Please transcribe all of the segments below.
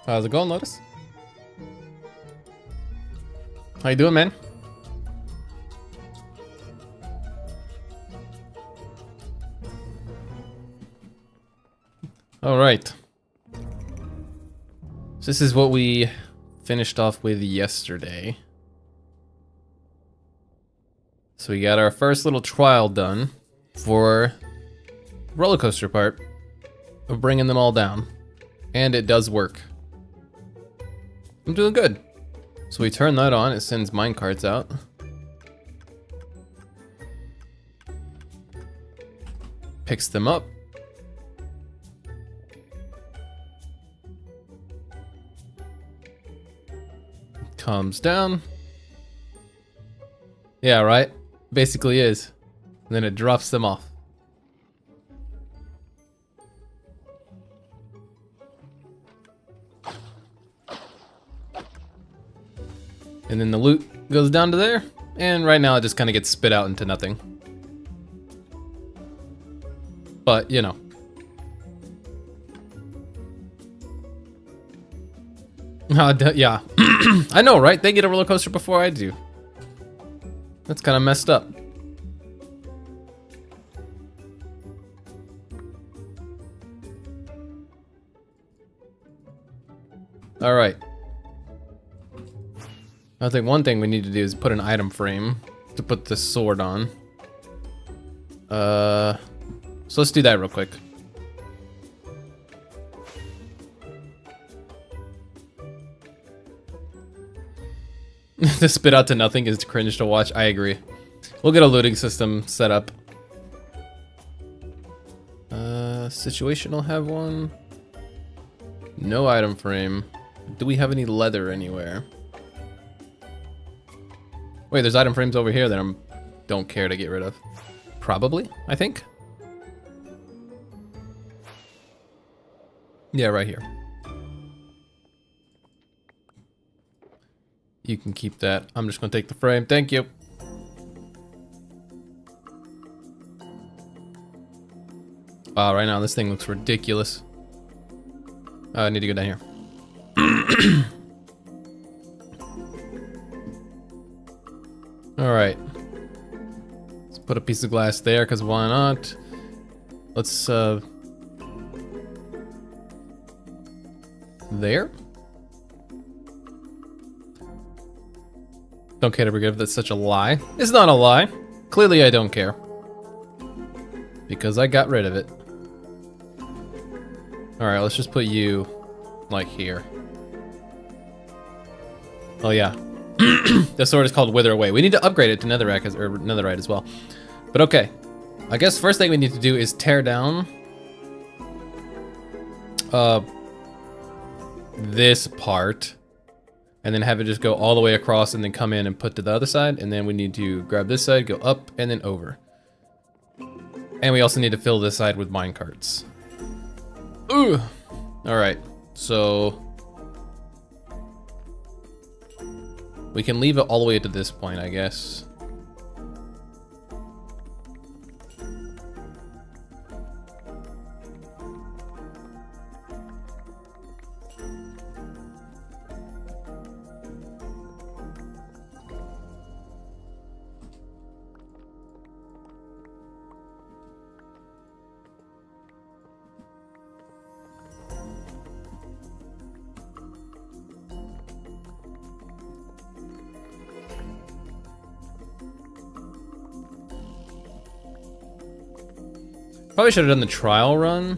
How's it going, Lotus? How you doing, man? All right. So this is what we finished off with yesterday. So we got our first little trial done for the roller coaster part of bringing them all down. And it does work. I'm doing good. So we turn that on, it sends minecarts out. Picks them up. Comes down. Yeah, right? Basically is. And then it drops them off. And then the loot goes down to there. And right now it just kind of gets spit out into nothing. But, you know. Yeah. I know, right? They get a roller coaster before I do. That's kind of messed up. All right. I think one thing we need to do is put an item frame to put the sword on. So let's do that real quick. The spit out to nothing is cringe to watch. I agree. We'll get a looting system set up. Situation will have one. No item frame. Do we have any leather anywhere? Wait, there's item frames over here that I don't care to get rid of. Probably, I think. Yeah, right here. You can keep that. I'm just gonna take the frame. Thank you. Wow, right now this thing looks ridiculous. I need to go down here. All right. Let's put a piece of glass there, because why not? Let's, there? Don't care to forgive, that's such a lie. It's not a lie. Clearly I don't care. Because I got rid of it. Alright, let's just put you, like, here. Oh yeah. The sword is called Wither Away. We need to upgrade it to netherite as well. But okay. I guess first thing we need to do is tear down this part. And then have it just go all the way across and then come in and put to the other side. And then we need to grab this side, go up, and then over. And we also need to fill this side with minecarts. Ooh! Alright, so... we can leave it all the way to this point, I guess. Probably should have done the trial run.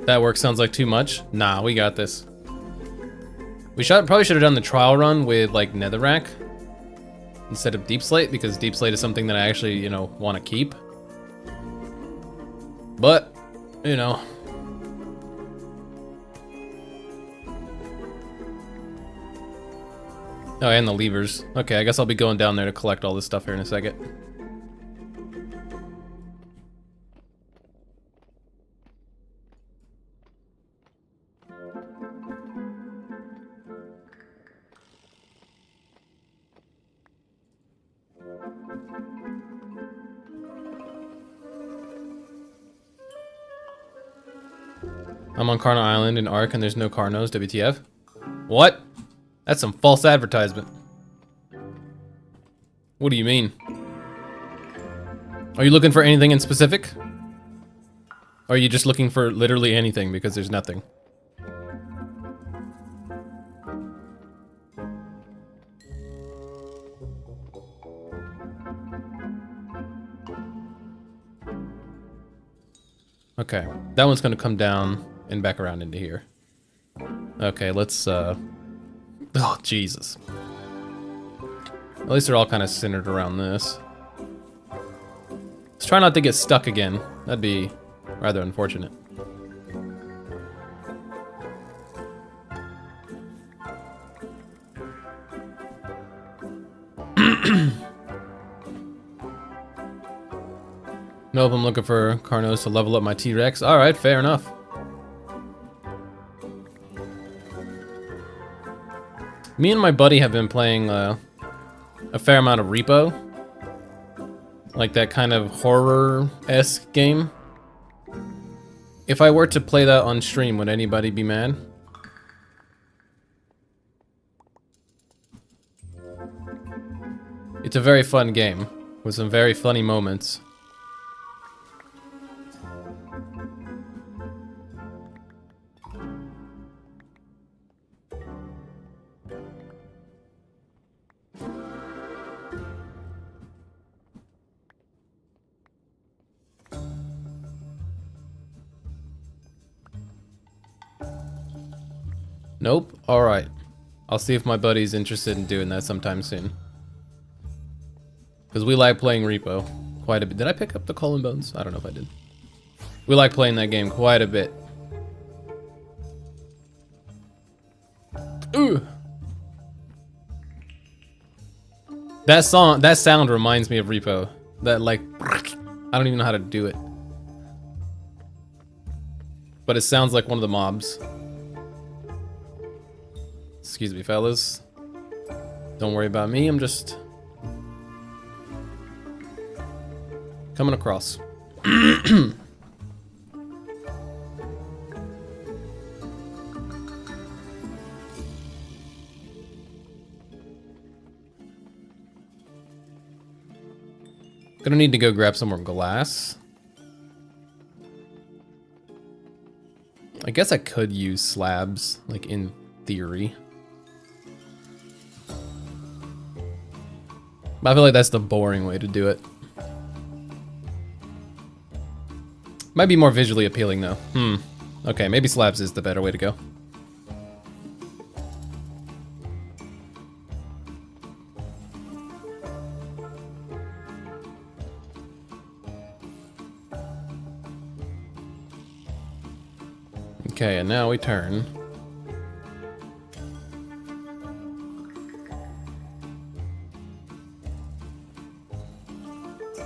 That work sounds like too much. Nah, we got this. Probably should have done the trial run with like netherrack instead of deep slate, because deep slate is something that I actually, you know, want to keep. But, you know. Oh, and the levers. Okay, I guess I'll be going down there to collect all this stuff here in a second. I'm on Carno Island in Ark and there's no Carnos, WTF. What? That's some false advertisement. What do you mean? Are you looking for anything in specific? Or are you just looking for literally anything because there's nothing? Okay, that one's gonna come down and back around into here. Okay, let's, oh, Jesus. At least they're all kind of centered around this. Let's try not to get stuck again. That'd be rather unfortunate. Nope, I'm looking for Carnos to level up my T-Rex. Alright, fair enough. Me and my buddy have been playing a fair amount of Repo. Like that kind of horror-esque game. If I were to play that on stream, would anybody be mad? It's a very fun game, with some very funny moments. Nope? Alright. I'll see if my buddy's interested in doing that sometime soon. Because we like playing Repo quite a bit. Did I pick up the Colin Bones? I don't know if I did. We like playing that game quite a bit. Ooh! That sound reminds me of Repo. That like, I don't even know how to do it. But it sounds like one of the mobs. Excuse me, fellas. Don't worry about me, I'm just coming across. Gonna need to go grab some more glass. I guess I could use slabs, like in theory. But I feel like that's the boring way to do it. Might be more visually appealing though. Okay, maybe slabs is the better way to go. Okay, and now we turn.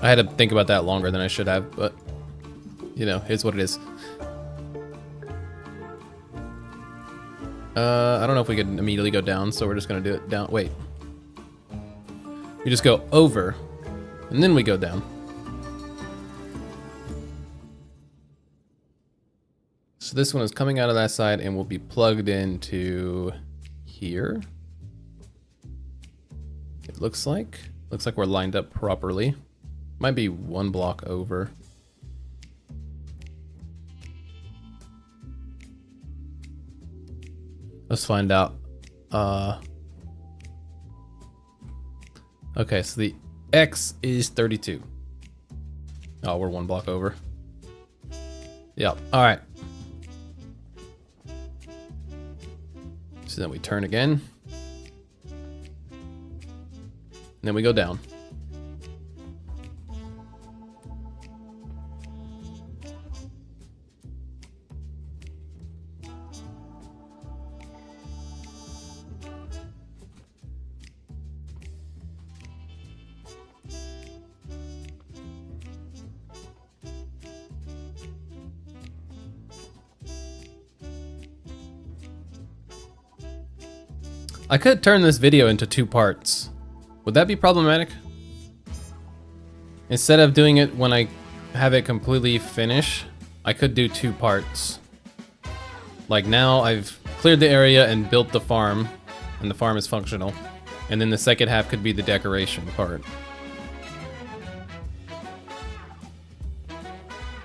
I had to think about that longer than I should have, but, you know, here's what it is. I don't know if we could immediately go down, so we're just gonna do it down. Wait. We just go over, and then we go down. So this one is coming out of that side and will be plugged into here. It looks like. Looks like we're lined up properly. Might be one block over. Let's find out. Okay, so the X is 32. Oh, we're one block over. Yep, all right. So then we turn again. And then we go down. I could turn this video into 2 parts. Would that be problematic? Instead of doing it when I have it completely finished, I could do 2 parts. Like now I've cleared the area and built the farm, and the farm is functional. And then the second half could be the decoration part.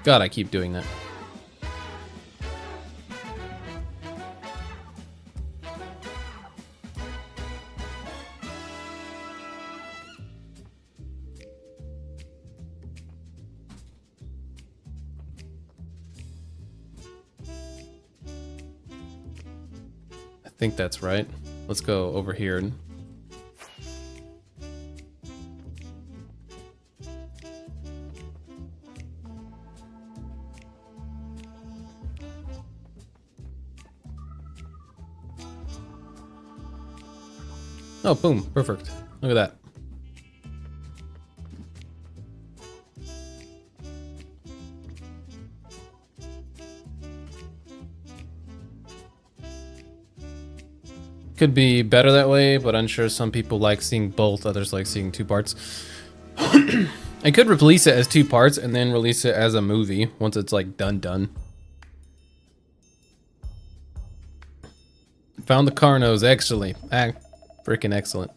God, I keep doing that. I think that's right. Let's go over here. Oh, boom, perfect. Look at that. Could be better that way, but unsure. Some people like seeing both, others like seeing two parts. I could release it as two parts and then release it as a movie once it's like done. Found the Carnos, actually. Freaking excellent.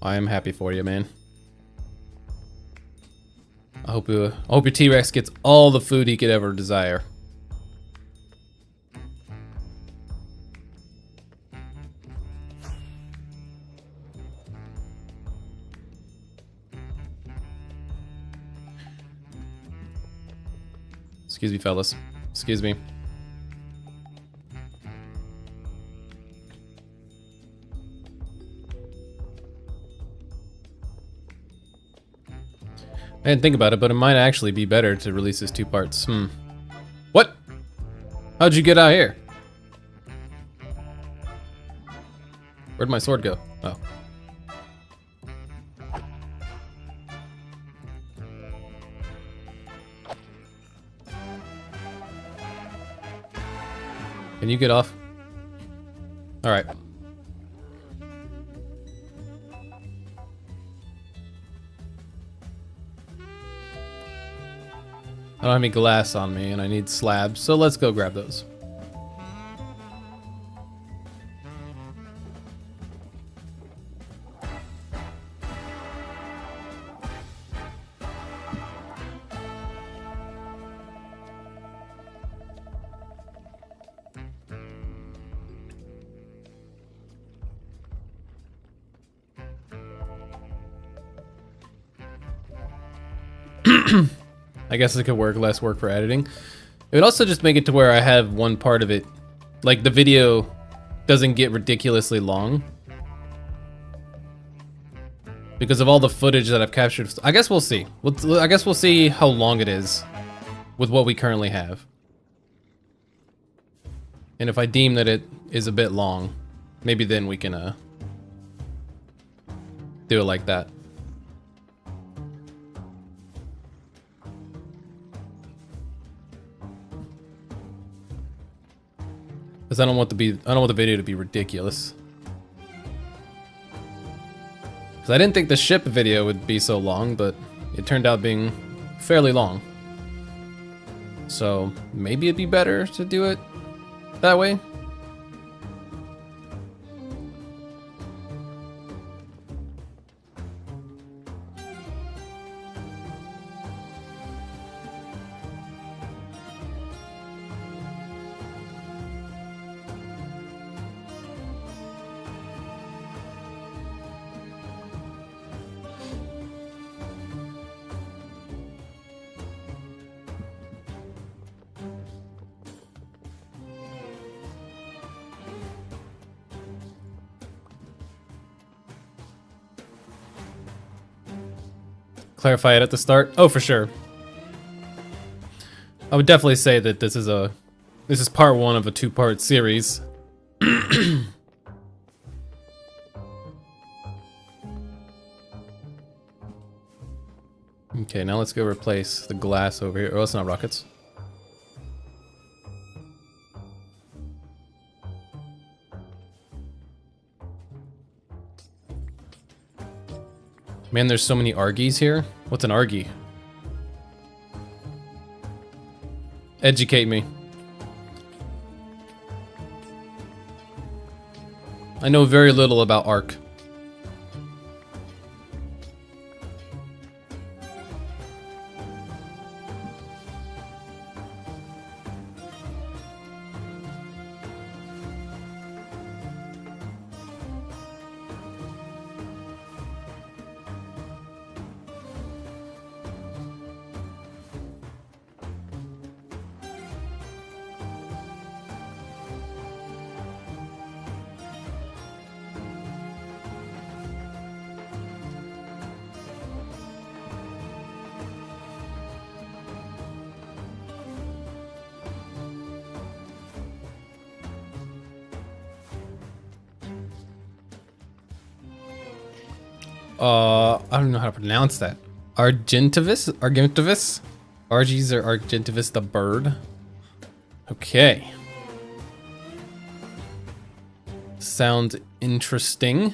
I am happy for you, man. I hope your T-Rex gets all the food he could ever desire. Excuse me, fellas. Excuse me. I didn't think about it, but it might actually be better to release this two parts. What? How'd you get out here? Where'd my sword go? Oh. Can you get off? All right. I don't have any glass on me and I need slabs, so let's go grab those. I guess it could work, less work for editing. It would also just make it to where I have one part of it, like the video doesn't get ridiculously long. Because of all the footage that I've captured. I guess we'll see. I guess we'll see how long it is with what we currently have. And if I deem that it is a bit long, maybe then we can do it like that. Because I don't want the video to be ridiculous. Because I didn't think the ship video would be so long, but it turned out being fairly long. So maybe it'd be better to do it that way. Clarify it at the start? Oh, for sure. I would definitely say that this is part one of a two-part series. Okay, now let's go replace the glass over here. Oh, it's not rockets. Man, there's so many Argies here. What's an Argie? Educate me. I know very little about Ark. I don't know how to pronounce that. Argentavis? Argentavis? Argies or Argentavis the bird? Okay. Sounds interesting.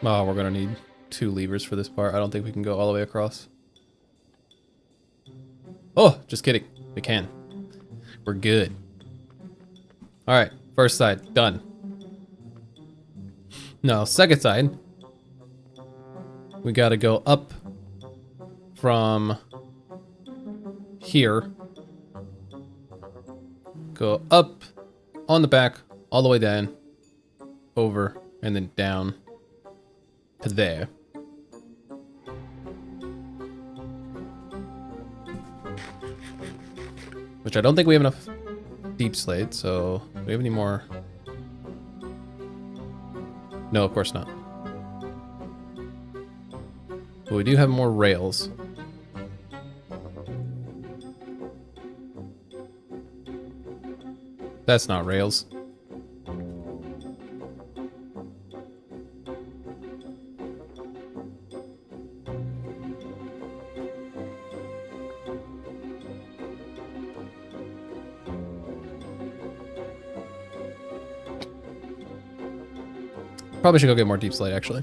Oh, we're gonna need 2 levers for this part. I don't think we can go all the way across. Oh, just kidding. We can. We're good. Alright, first side, done. Now, second side. We gotta go up from here. Go up on the back, all the way down, over, and then down to there. Which I don't think we have enough deep slate, so do we have any more? No, of course not. But we do have more rails. That's not rails. Probably should go get more deep slate, actually.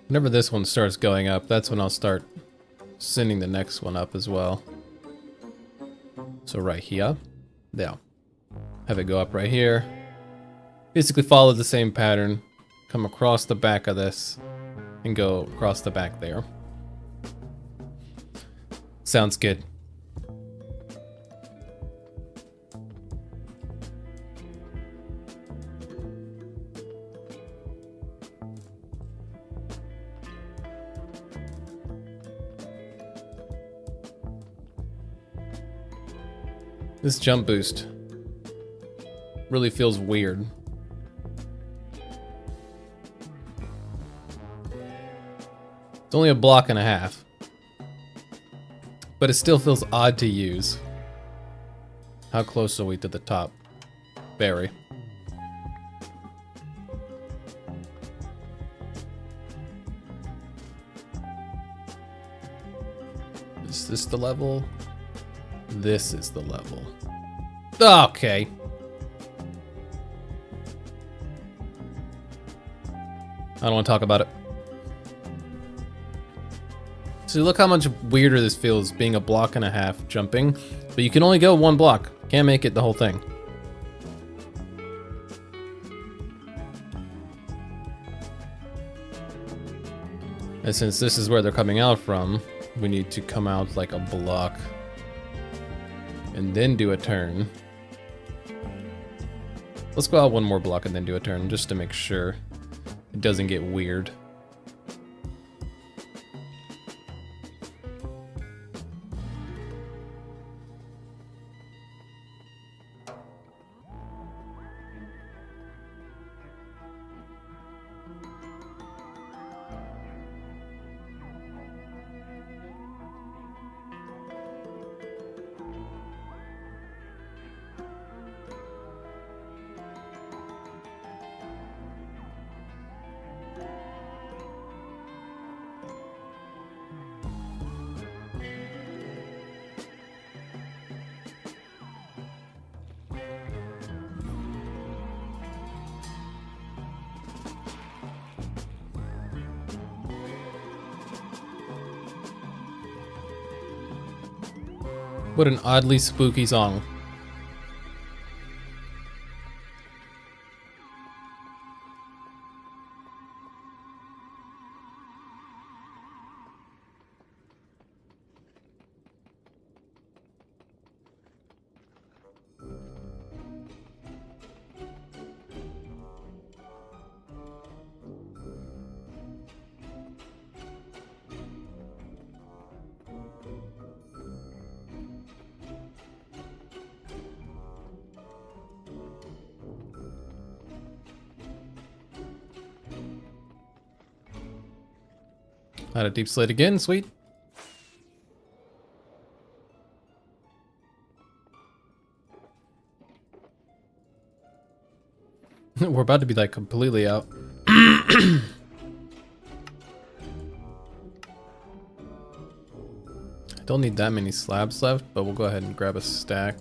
Whenever this one starts going up, that's when I'll start sending the next one up as well. So right here, there. Have it go up right here. Basically follow the same pattern. Come across the back of this and go across the back there. Sounds good. This jump boost really feels weird. It's only a block and a half, but it still feels odd to use. How close are we to the top? Very. Is this the level? This is the level. Okay. I don't want to talk about it. So look how much weirder this feels being a block and a half jumping, but you can only go 1 block. Can't make it the whole thing. And since this is where they're coming out from, we need to come out like a block and then do a turn. Let's go out 1 more block and then do a turn just to make sure it doesn't get weird. What an oddly spooky song. Not a deep slate again, sweet. We're about to be like completely out. Don't need that many slabs left, but we'll go ahead and grab a stack.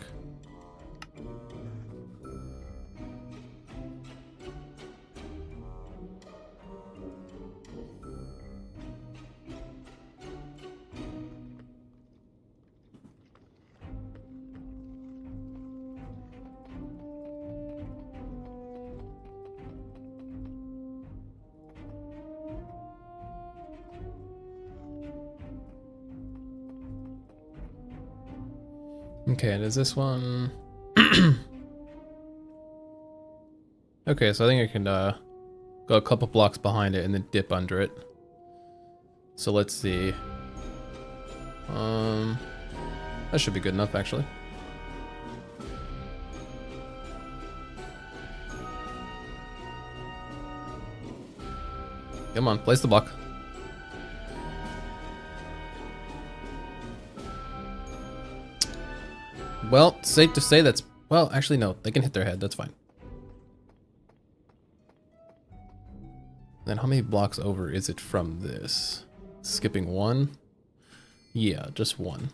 Okay, does this one... Okay, so I think I can go a couple blocks behind it and then dip under it. So let's see. That should be good enough, actually. Come on, place the block. Well, safe to say that's... Well, actually, no. They can hit their head. That's fine. Then how many blocks over is it from this? Skipping one? Yeah, just one.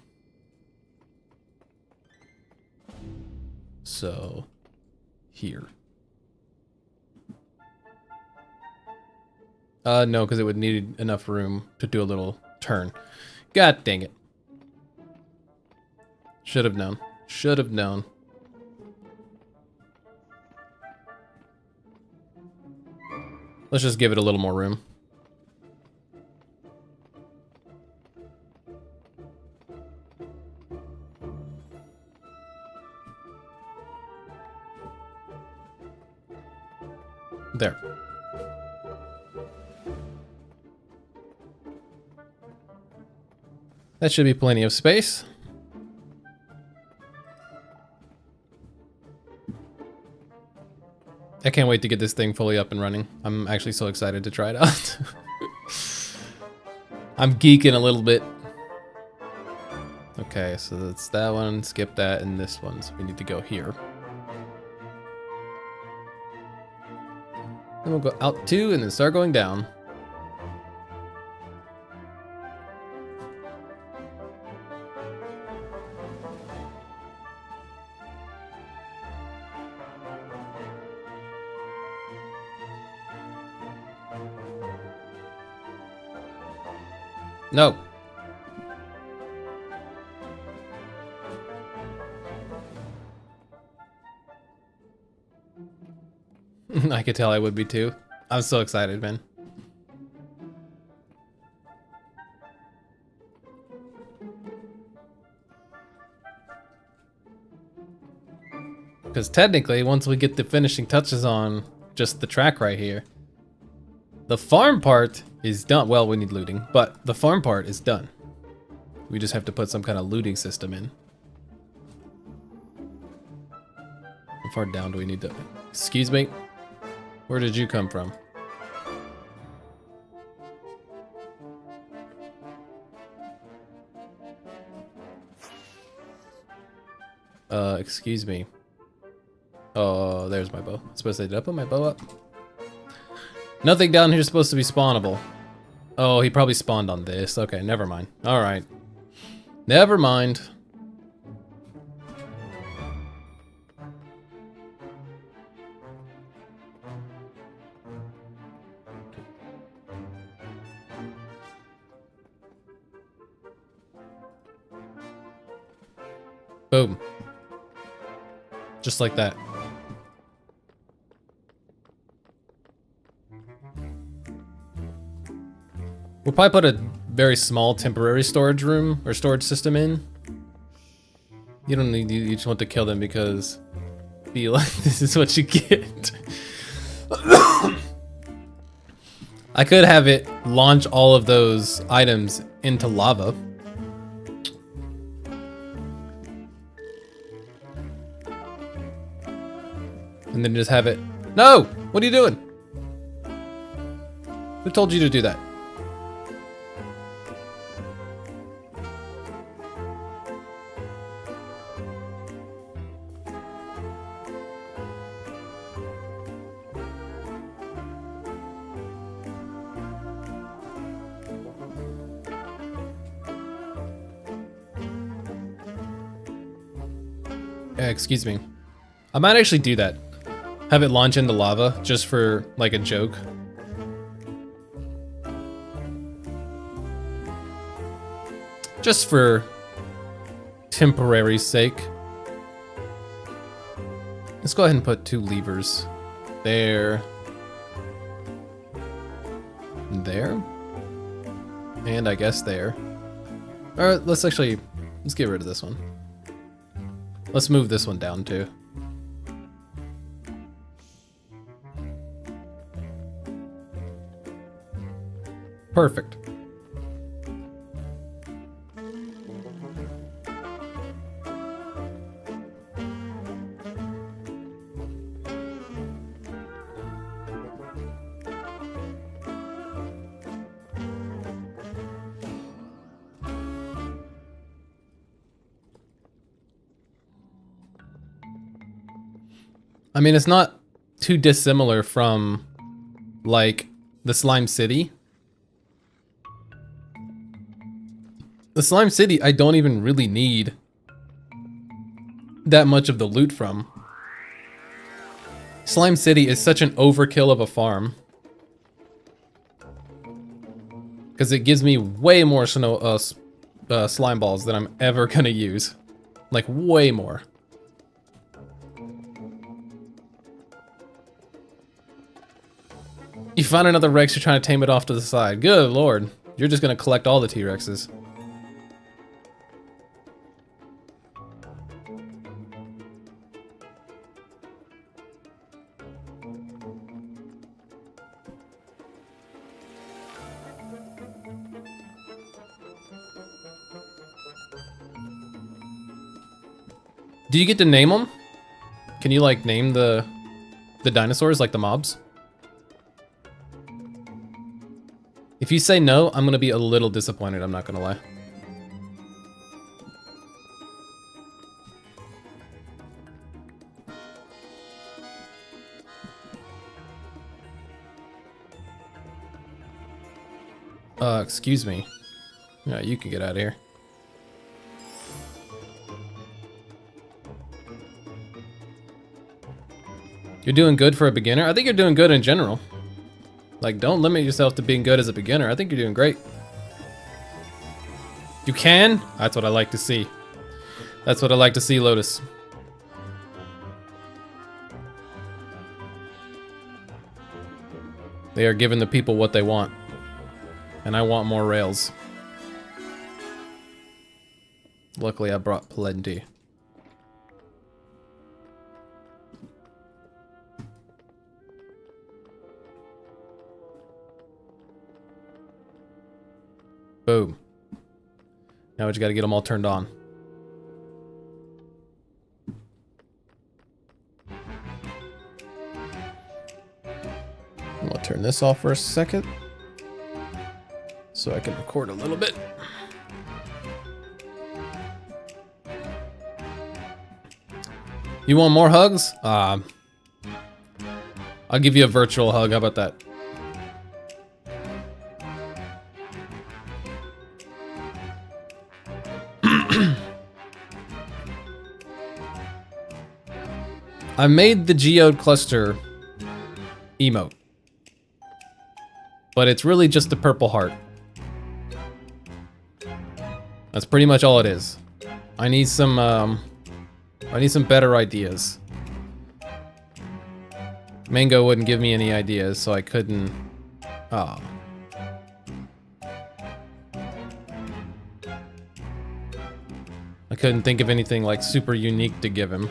So, here. No, because it would need enough room to do a little turn. God dang it. Should have known. Should have known. Let's just give it a little more room. There. That should be plenty of space. I can't wait to get this thing fully up and running. I'm actually so excited to try it out. I'm geeking a little bit. Okay, so that's that one, skip that, and this one. So we need to go here. Then we'll go out 2 and then start going down. No. I could tell I would be too. I'm so excited, man. Because technically, once we get the finishing touches on just the track right here, the farm part is done. Well, we need looting, but the farm part is done. We just have to put some kind of looting system in. How far down do we need to... Excuse me? Where did you come from? Excuse me. Oh, there's my bow. I was supposed to... Did I put my bow up? Nothing down here is supposed to be spawnable. Oh, he probably spawned on this. Okay, never mind. Alright. Never mind. Boom. Just like that. We'll probably put a very small temporary storage room or storage system in. You don't need, you just want to kill them because feel like this is what you get. I could have it launch all of those items into lava. And then just have it. No! What are you doing? Who told you to do that? Excuse me. I might actually do that. Have it launch into lava just for like a joke. Just for temporary sake. Let's go ahead and put 2 levers. There. There. And I guess there. Alright, let's get rid of this one. Let's move this one down too. Perfect. I mean, it's not too dissimilar from, like, the Slime City. The Slime City, I don't even really need that much of the loot from. Slime City is such an overkill of a farm. Because it gives me way more slime balls than I'm ever gonna use. Like, way more. You found another Rex, you're trying to tame it off to the side. Good lord. You're just gonna collect all the T-Rexes. Do you get to name them? Can you like name the dinosaurs, like the mobs? If you say no, I'm gonna be a little disappointed, I'm not gonna lie. Excuse me. Yeah, you can get out of here. You're doing good for a beginner? I think you're doing good in general. Like, don't limit yourself to being good as a beginner. I think you're doing great. You can? That's what I like to see. That's what I like to see, Lotus. They are giving the people what they want. And I want more rails. Luckily, I brought plenty. Boom. Now we just gotta get them all turned on. I'm gonna turn this off for a second so I can record a little bit. You want more hugs? I'll give you a virtual hug. How about that? I made the geode cluster emote, but it's really just the purple heart. That's pretty much all it is. I need some I need some better ideas. Mango wouldn't give me any ideas, so I couldn't... Oh. I couldn't think of anything like super unique to give him.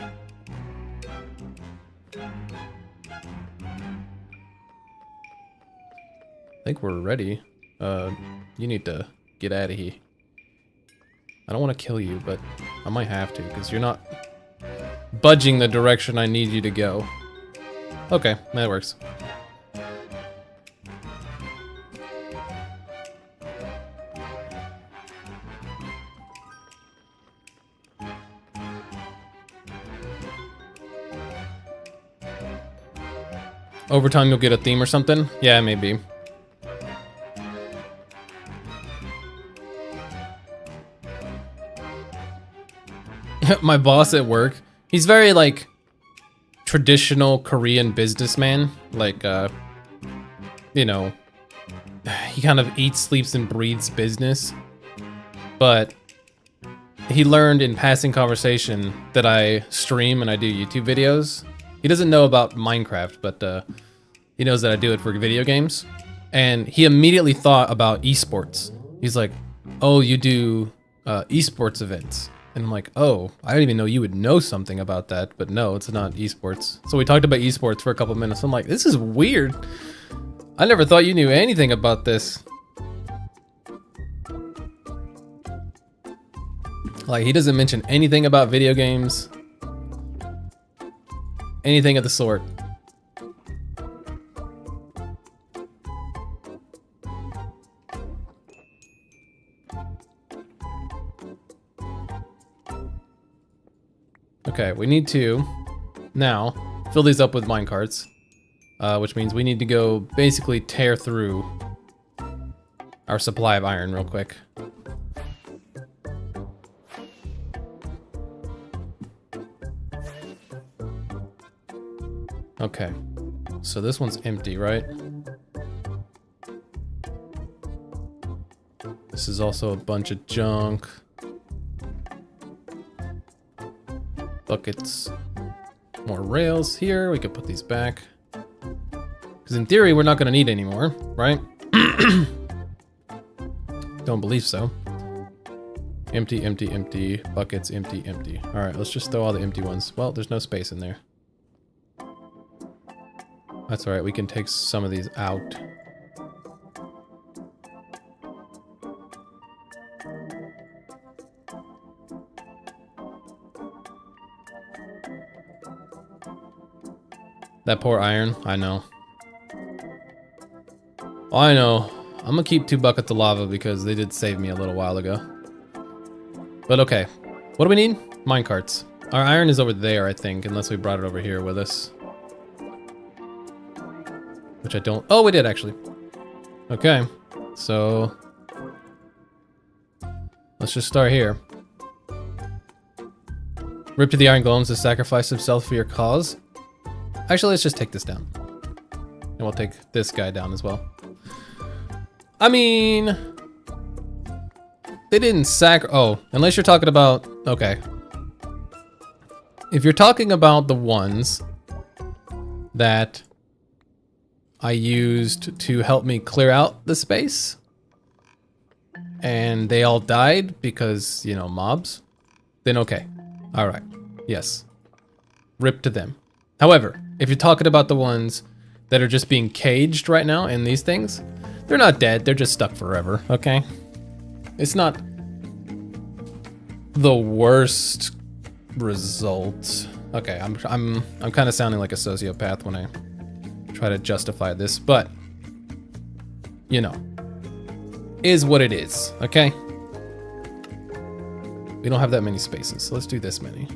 I think we're ready. You need to get out of here. I don't want to kill you, but I might have to, because you're not budging the direction I need you to go. Okay, that works. Over time you'll get a theme or something? Yeah, maybe. My boss at work, he's very like traditional Korean businessman. Like, you know, he kind of eats, sleeps, and breathes business. But he learned in passing conversation that I stream and I do YouTube videos. He doesn't know about Minecraft, but he knows that I do it for video games. And he immediately thought about esports. He's like, oh, you do esports events. And I'm like, oh, I didn't even know you would know something about that. But no, it's not esports. So we talked about esports for a couple minutes. I'm like, this is weird. I never thought you knew anything about this. Like, he doesn't mention anything about video games. Anything of the sort. Okay, we need to now fill these up with minecarts, which means we need to go basically tear through our supply of iron real quick. Okay, so this one's empty, right? This is also a bunch of junk. Buckets. More rails here. We could put these back. Because in theory, we're not going to need any more, right? Don't believe so. Empty, empty, empty. Buckets, empty, empty. All right, let's just throw all the empty ones. Well, there's no space in there. That's all right. We can take some of these out. That poor iron, I know. I know. I'm gonna keep 2 buckets of lava because they did save me a little while ago. But okay. What do we need? Minecarts. Our iron is over there, I think, unless we brought it over here with us. Which I don't... Oh, we did, actually. Okay. So... let's just start here. Rip to the iron golems to sacrifice himself for your cause. Actually, let's just take this down. And we'll take this guy down as well. I mean... they didn't oh, unless you're talking about... okay. If you're talking about the ones that I used to help me clear out the space, and they all died because, you know, mobs, then okay. All right. Yes. Rip to them. However, if you're talking about the ones that are just being caged right now in these things, they're not dead. They're just stuck forever. Okay. It's not the worst result. Okay, I'm kind of sounding like a sociopath when I try to justify this, but you know, is what it is. Okay. We don't have that many spaces, so let's do this many.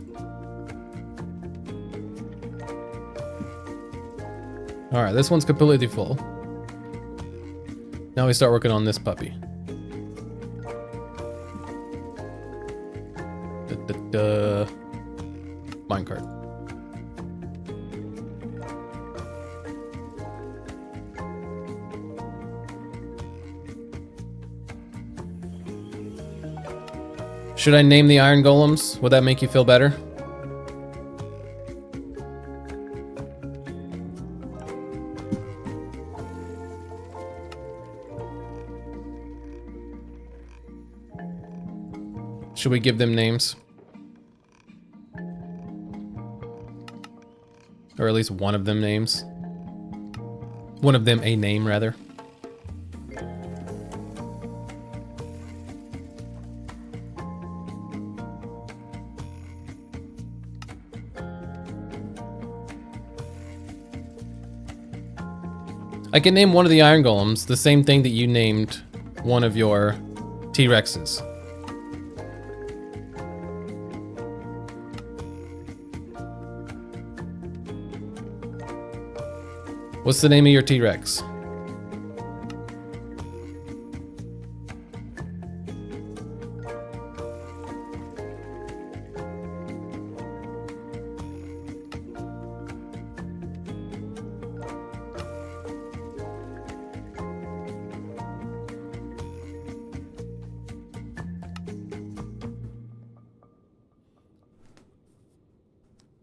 All right, this one's completely full. Now we start working on this puppy. Minecart. Should I name the iron golems? Would that make you feel better? Should we give them names? Or at least one of them names. One of them a name, rather. I can name one of the Iron Golems the same thing that you named one of your T-Rexes. What's the name of your T-Rex?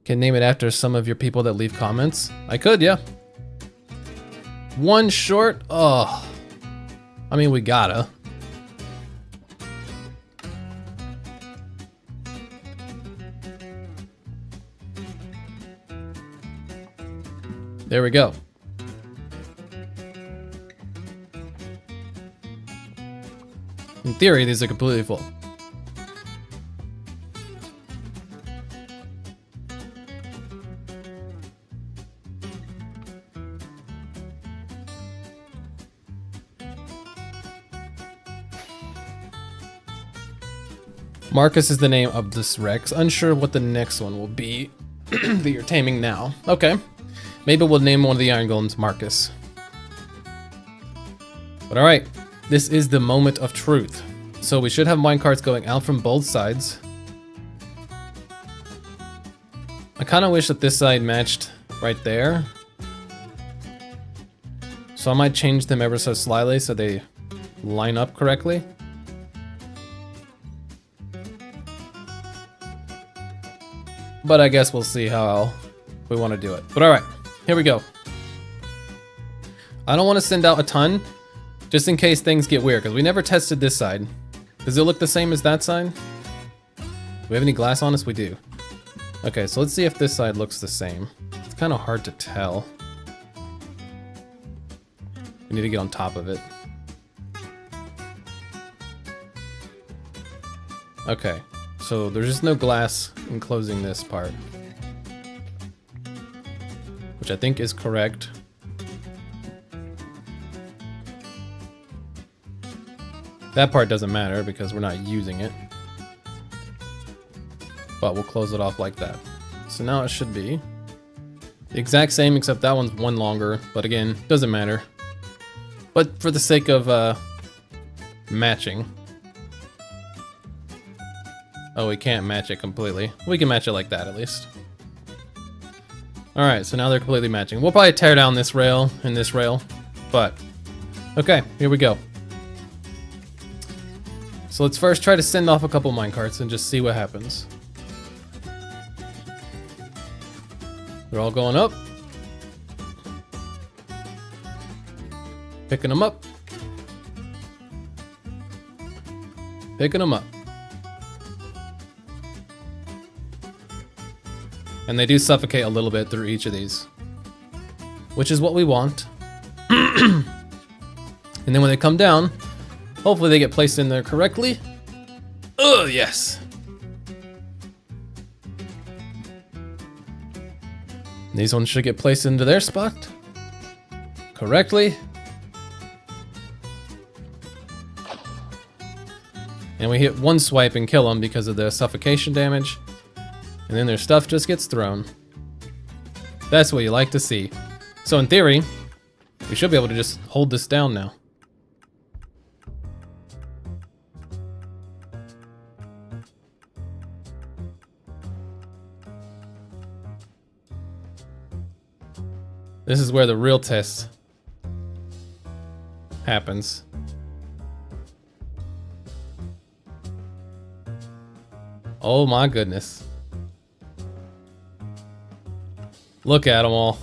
Can name it after some of your people that leave comments? I could, yeah. One short? Oh. I mean, we gotta. There we go. In theory, these are completely full. Marcus is the name of this Rex. Unsure what the next one will be that you're taming now. Okay. Maybe we'll name one of the Iron Golems Marcus. But alright. This is the moment of truth. So we should have minecarts going out from both sides. I kind of wish that this side matched right there. So I might change them ever so slightly so they line up correctly. But I guess we'll see how we want to do it. But alright, here we go. I don't want to send out a ton, just in case things get weird, because we never tested this side. Does it look the same as that side? Do we have any glass on us? We do. Okay, so let's see if this side looks the same. It's kind of hard to tell. We need to get on top of it. Okay. So there's just no glass enclosing this part, which I think is correct. That part doesn't matter because we're not using it, but we'll close it off like that. So now it should be the exact same, except that one's one longer, but again, doesn't matter. But for the sake of matching. Oh, we can't match it completely. We can match it like that, at least. Alright, so now they're completely matching. We'll probably tear down this rail and this rail, but... Okay, here we go. So let's first try to send off a couple minecarts and just see what happens. They're all going up. Picking them up. Picking them up. And they do suffocate a little bit through each of these, which is what we want. And then when they come down, hopefully they get placed in there correctly. Oh, yes. These ones should get placed into their spot correctly. And we hit one swipe and kill them because of the suffocation damage. And then their stuff just gets thrown. That's what you like to see. So in theory, we should be able to just hold this down now. This is where the real test happens. Oh my goodness. Look at them all.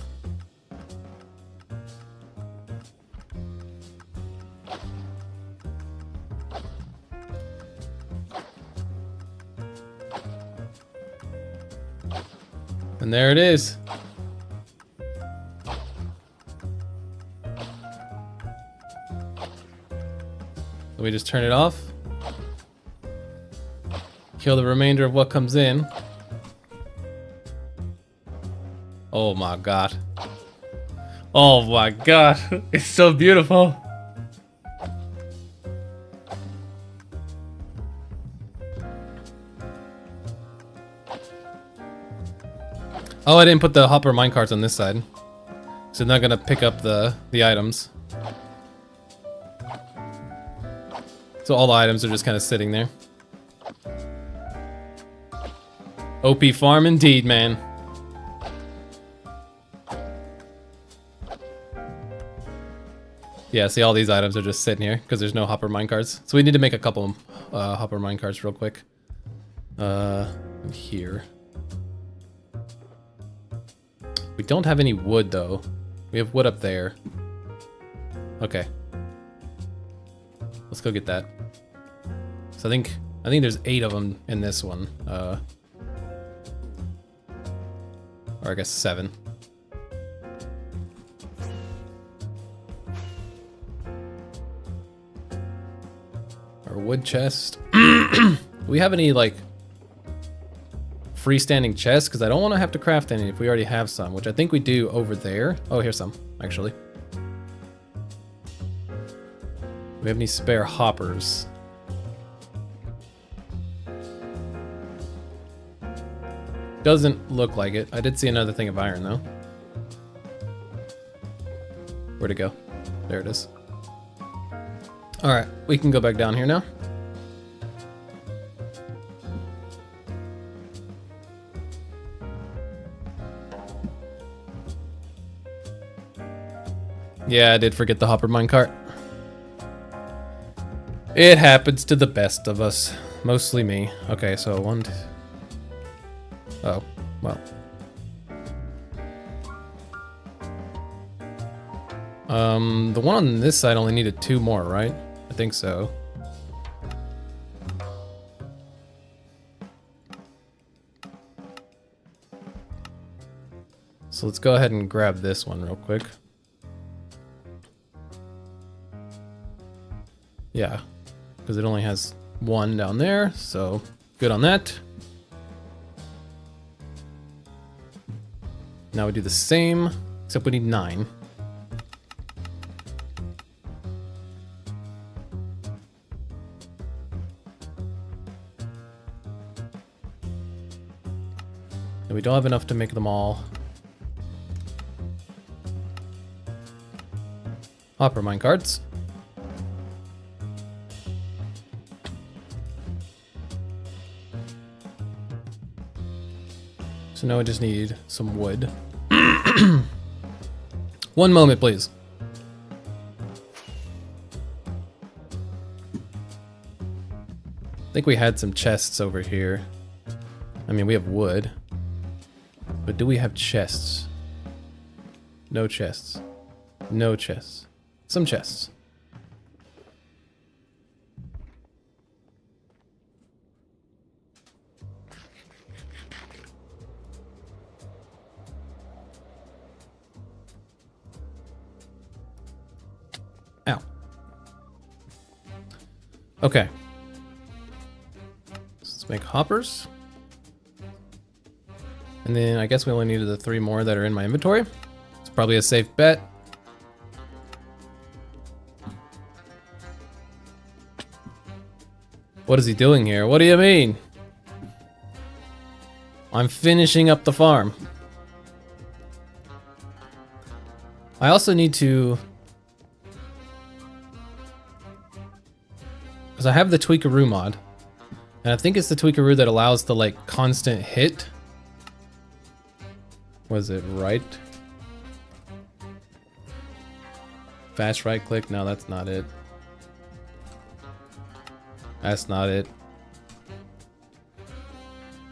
And there it is. So we just turn it off. Kill the remainder of what comes in. Oh my god. Oh my god. It's so beautiful. Oh, I didn't put the hopper minecarts on this side. So I'm not gonna pick up the items. So all the items are just kind of sitting there. OP farm indeed, man. Yeah, see, all these items are just sitting here because there's no hopper minecarts. So we need to make a couple hopper minecarts real quick. Here. We don't have any wood though. We have wood up there. Okay. Let's go get that. So I think there's 8 of them in this one. Or I guess 7. Our wood chest. Do we have any like freestanding chests? Because I don't want to have to craft any if we already have some, which I think we do over there. Oh, here's some, actually. Do we have any spare hoppers? Doesn't look like it. I did see another thing of iron though. Where'd it go? There it is. Alright, we can go back down here now. Yeah, I did forget the hopper minecart. It happens to the best of us. Mostly me. Okay, so 1, 2... Oh, well. The one on this side only needed 2 more, right? I think so. So let's go ahead and grab this one real quick. Yeah, because it only has 1 down there, so good on that. Now we do the same, except we need 9. And we don't have enough to make them all. Hopper minecarts. So now I just need some wood. 1 moment, please. I think we had some chests over here. I mean, we have wood. But do we have chests? No chests. No chests. Some chests. Ow. Okay. Let's make hoppers. And then I guess we only needed the 3 more that are in my inventory. It's probably a safe bet. What is he doing here? What do you mean? I'm finishing up the farm. I also need to... because I have the Tweakaroo mod. And I think it's the Tweakaroo that allows the like constant hit. Was it right? Fast right click? No, that's not it. That's not it.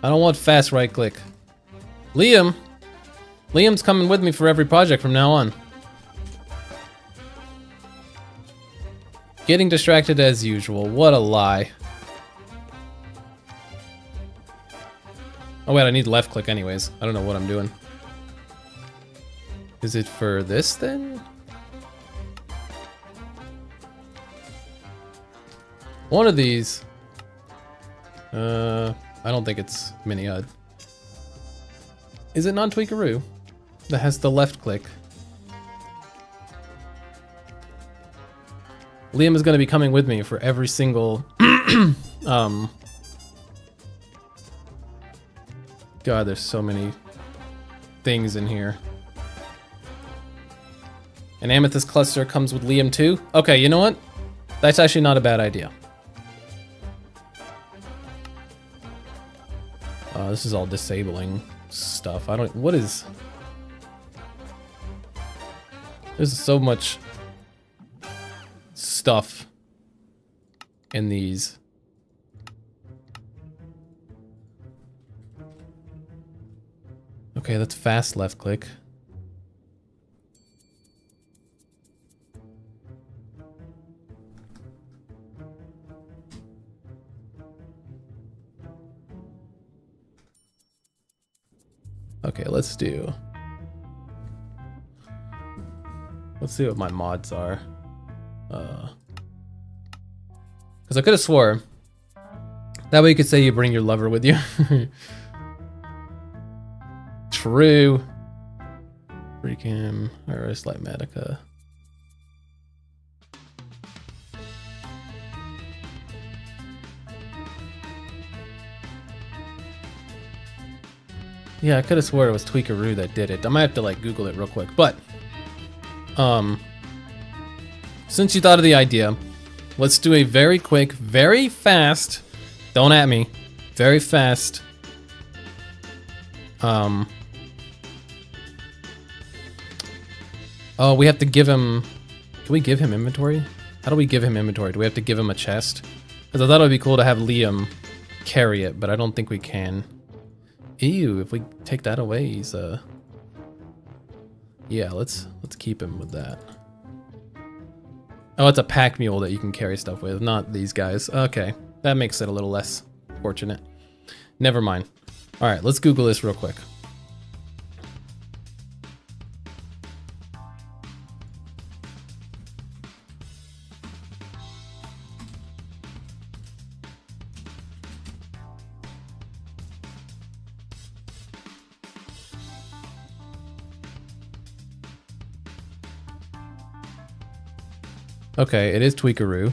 I don't want fast right click. Liam! Liam's coming with me for every project from now on. Getting distracted as usual. What a lie. Oh wait, I need left click anyways. I don't know what I'm doing. Is it for this then? One of these. I don't think it's mini HUD. Is it non-tweakaroo that has the left click? Liam is going to be coming with me for every single God, there's so many things in here. An amethyst cluster comes with Liam too? Okay, you know what? That's actually not a bad idea. This is all disabling stuff. I don't... What is... There's so much stuff in these. Okay, that's fast left click. Okay, let's see what my mods are. Because I could have swore that way you could say you bring your lover with you. True. Freaking Iris Light Medica. Yeah, I could have swore it was Tweakaroo that did it. I might have to like Google it real quick. But since you thought of the idea, let's do a very quick, very fast, don't at me, very fast oh, we have to give him... Can we give him inventory? How do we give him inventory? Do we have to give him a chest? Because I thought it would be cool to have Liam carry it, but I don't think we can. Ew, if we take that away, he's yeah, let's keep him with that. Oh, it's a pack mule that you can carry stuff with, not these guys. Okay, that makes it a little less fortunate. Never mind. All right, let's Google this real quick. Okay, it is Tweakaroo.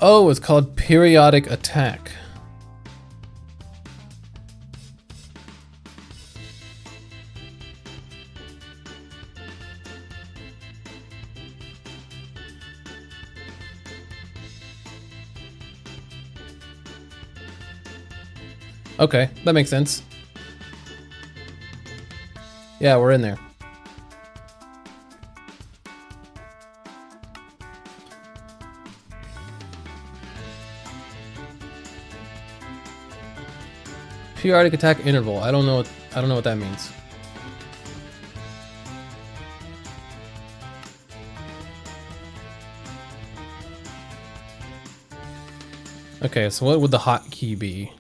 Oh, it's called Periodic Attack. Okay, that makes sense. Yeah, we're in there. Periodic attack interval. I don't know what that means. Okay, so what would the hotkey be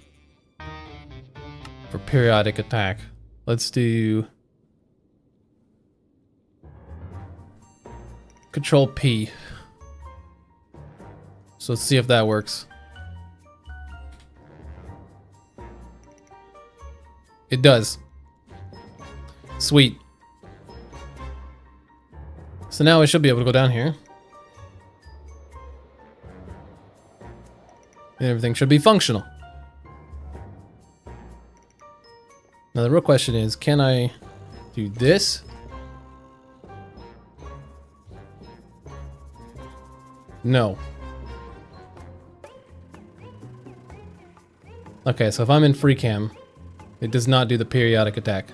for periodic attack? Let's do Control P. So let's see if that works. It does. Sweet. So now I should be able to go down here. And everything should be functional. Now the real question is, can I do this? No. Okay, so if I'm in free cam, it does not do the periodic attack.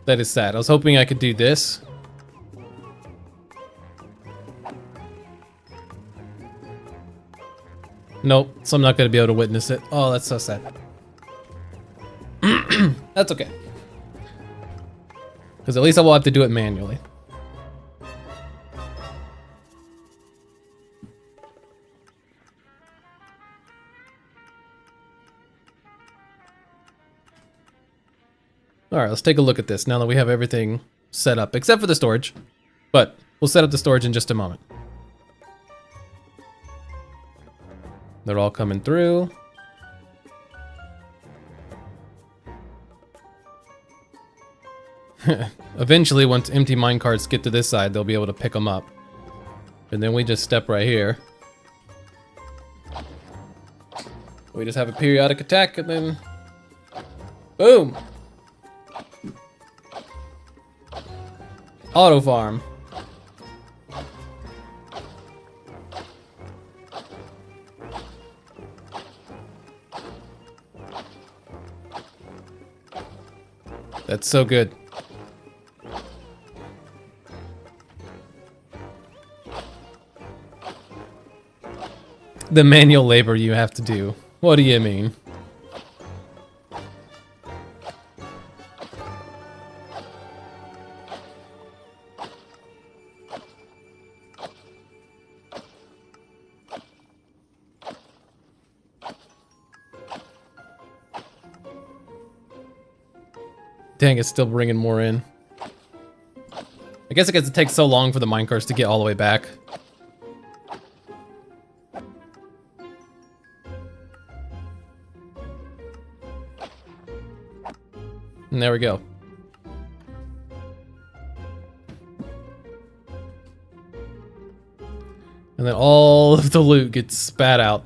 That is sad. I was hoping I could do this. Nope, so I'm not going to be able to witness it. Oh, that's so sad. That's okay. Because at least I will have to do it manually. Alright, let's take a look at this now that we have everything set up, except for the storage. But we'll set up the storage in just a moment. They're all coming through. Eventually, once empty minecarts get to this side, they'll be able to pick them up. And then we just step right here. We just have a periodic attack and then... boom! Auto farm. That's so good. The manual labor you have to do. What do you mean? Dang, it's still bringing more in. I guess it takes so long for the minecarts to get all the way back. And there we go. And then all of the loot gets spat out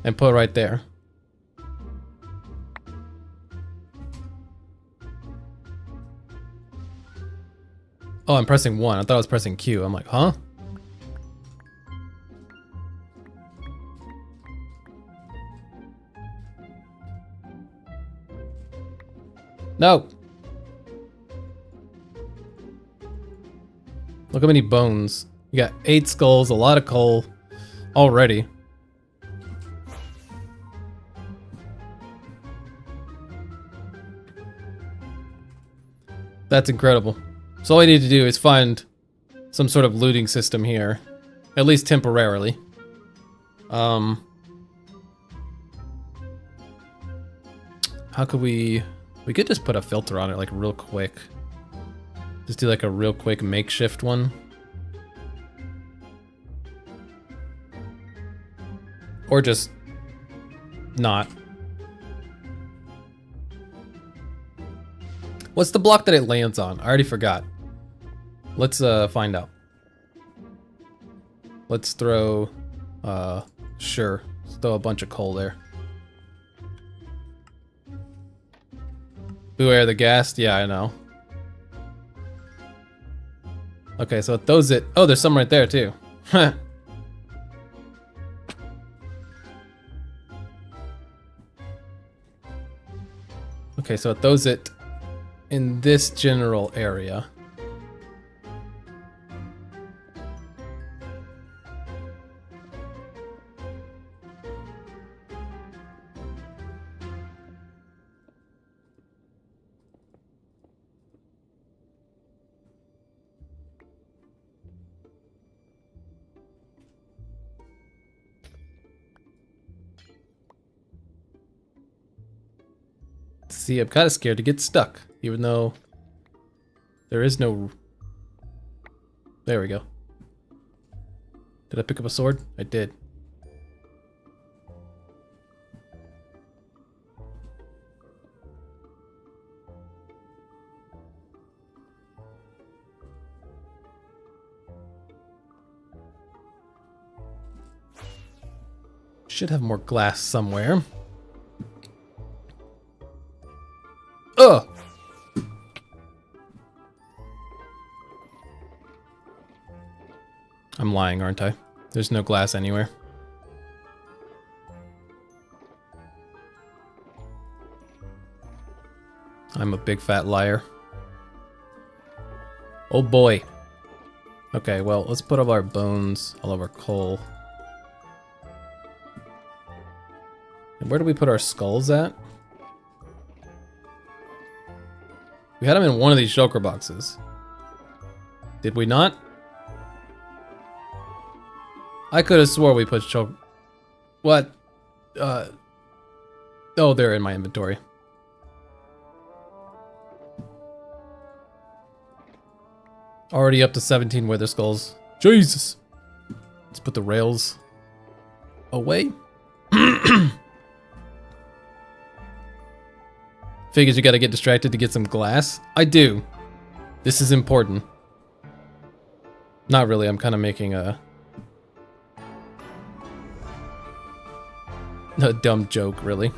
and put right there. Oh, I'm pressing 1. I thought I was pressing Q. I'm like, huh? No! Look how many bones. You got 8 skulls, a lot of coal already. That's incredible. So all I need to do is find some sort of looting system here. At least temporarily. How could we... We could just put a filter on it, like, real quick. Just do, like, a real quick makeshift one. Or just... not. What's the block that it lands on? I already forgot. Let's, find out. Let's throw... sure. Let's throw a bunch of coal there. Beware the ghast? Yeah, I know. Okay, so it throws it... Oh, there's some right there, too. Okay, so it throws it in this general area. See, I'm kind of scared to get stuck, even though there is no... There we go. Did I pick up a sword? I did. Should have more glass somewhere. Ugh! I'm lying, aren't I? There's no glass anywhere. I'm a big fat liar. Oh boy. Okay, well, let's put all our bones, all of our coal. And where do we put our skulls at? We had them in one of these shulker boxes. Did we not? I could have swore we put shulker... What? Oh, they're in my inventory. Already up to 17 wither skulls. Jesus. Let's put the rails away. Figures you gotta get distracted to get some glass. I do. This is important. Not really, I'm kind of making a dumb joke, really.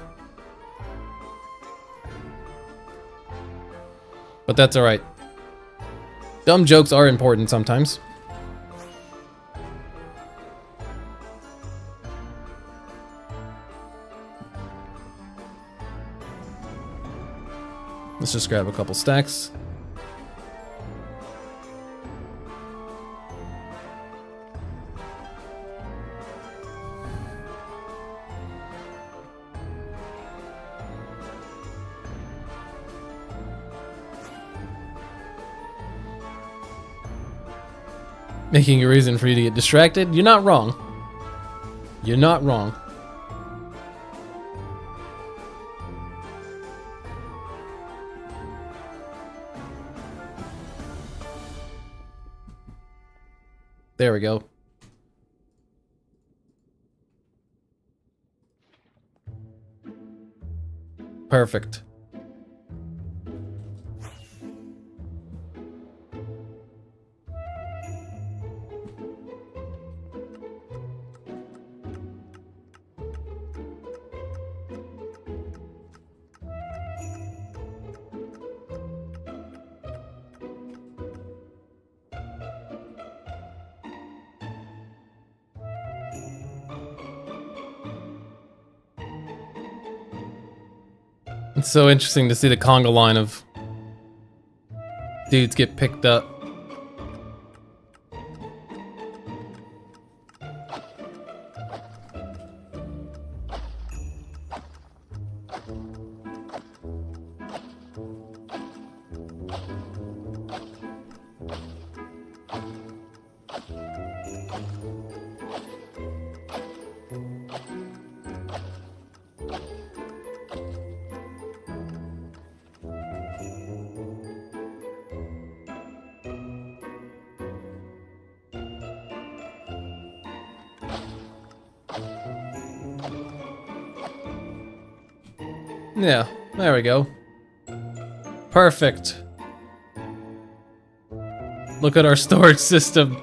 But that's alright. Dumb jokes are important sometimes. Let's just grab a couple stacks. Making a reason for you to get distracted? You're not wrong. You're not wrong. There we go. Perfect. It's so interesting to see the conga line of dudes get picked up. Yeah, there we go. Perfect. Look at our storage system.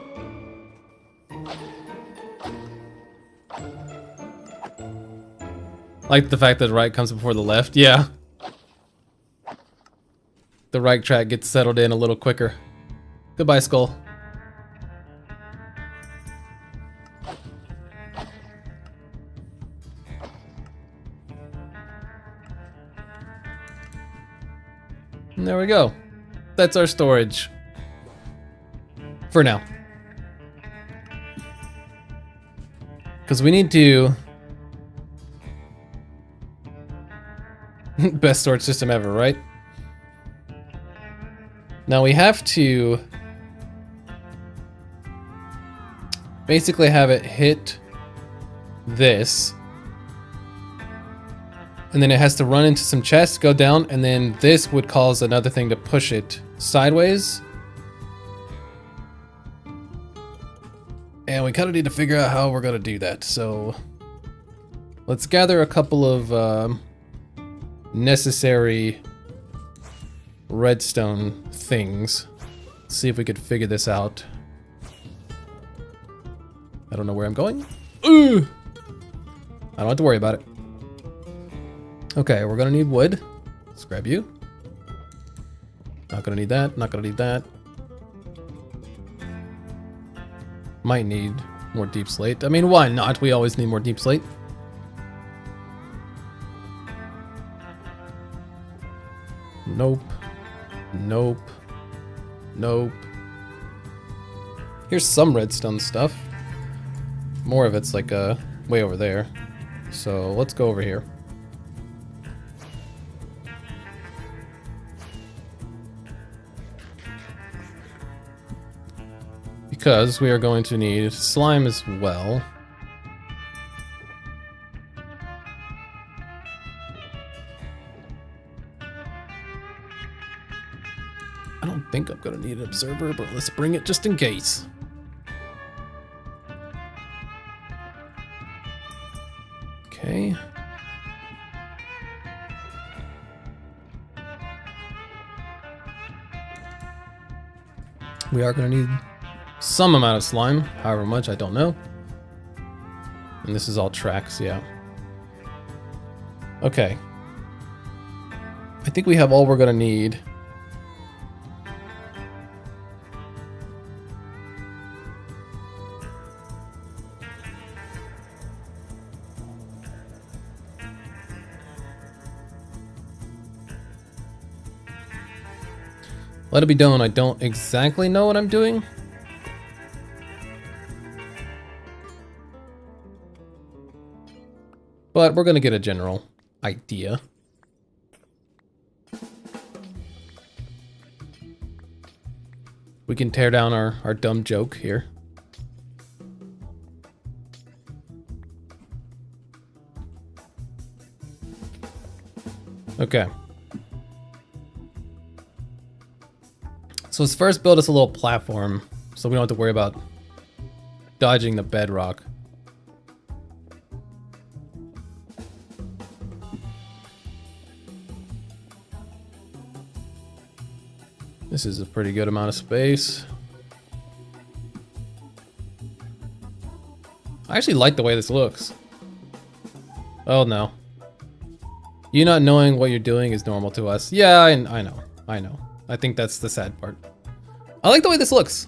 Like the fact that the right comes before the left. Yeah. The right track gets settled in a little quicker. Goodbye, Skull. And there we go. That's our storage. For now. Because we need to... Best storage system ever, right? Now we have to... basically have it hit this. And then it has to run into some chests, go down, and then this would cause another thing to push it sideways. And we kind of need to figure out how we're going to do that. So let's gather a couple of necessary redstone things. See if we could figure this out. I don't know where I'm going. Ooh! I don't have to worry about it. Okay, we're gonna need wood. Let's grab you. Not gonna need that, not gonna need that. Might need more deep slate. I mean, why not? We always need more deep slate. Nope. Nope. Nope. Here's some redstone stuff. More of it's like way over there. So let's go over here. Because we are going to need slime as well. I don't think think I'm gonna need an observer, but let's bring it just in case. Okay. We are gonna need some amount of slime, however much, I don't know. And this is all tracks, yeah. Okay. I think we have all we're gonna need. Let it be known, I don't exactly know what I'm doing. But we're gonna get a general idea. We can tear down our dumb joke here. Okay. So let's first build us a little platform so we don't have to worry about dodging the bedrock. This is a pretty good amount of space. I actually like the way this looks. Oh no. You not knowing what you're doing is normal to us. Yeah, I know. I think that's the sad part. I like the way this looks.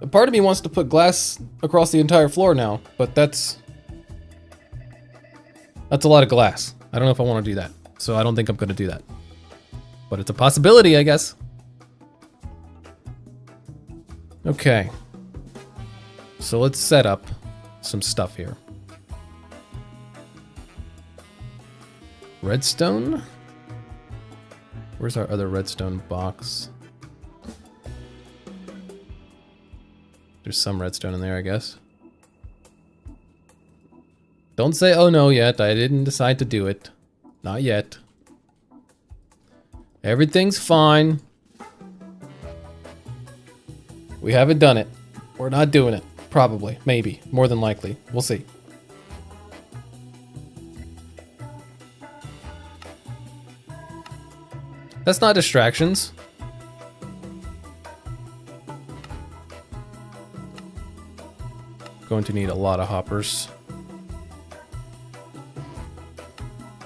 A part of me wants to put glass across the entire floor now, but that's a lot of glass. I don't know if I want to do that, so I don't think I'm going to do that. But it's a possibility, I guess. Okay. So let's set up some stuff here. Redstone? Where's our other redstone box? There's some redstone in there, I guess. Don't say oh no yet. I didn't decide to do it. Not yet. Everything's fine. We haven't done it. We're not doing it. Probably. Maybe. More than likely. We'll see. That's not distractions. Going to need a lot of hoppers.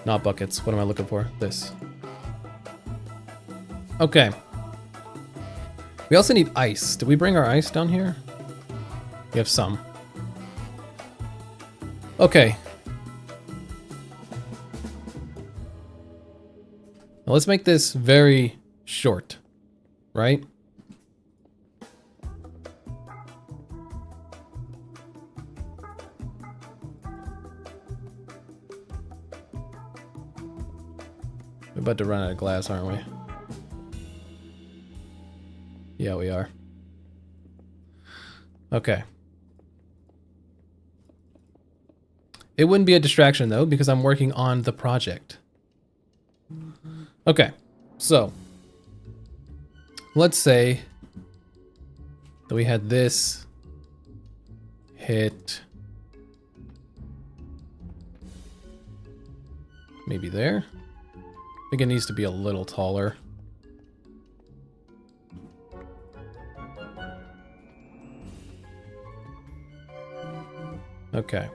Not buckets. What am I looking for? This. Okay. We also need ice. Did we bring our ice down here? We have some. Okay. Now let's make this very short, right? We're about to run out of glass, aren't we? Yeah, we are. Okay. It wouldn't be a distraction though, because I'm working on the project. Okay, so let's say that we had this hit maybe there. I think it needs to be a little taller. Okay,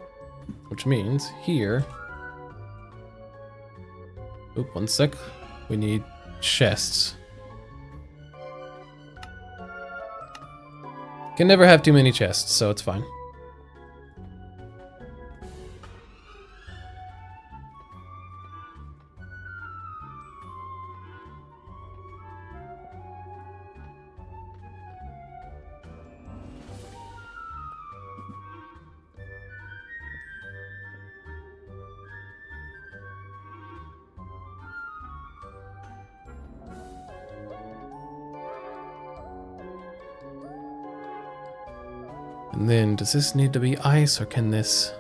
which means here. Oop, one sec. We need chests. Can never have too many chests, so it's fine. And then, does this need to be ice, or can this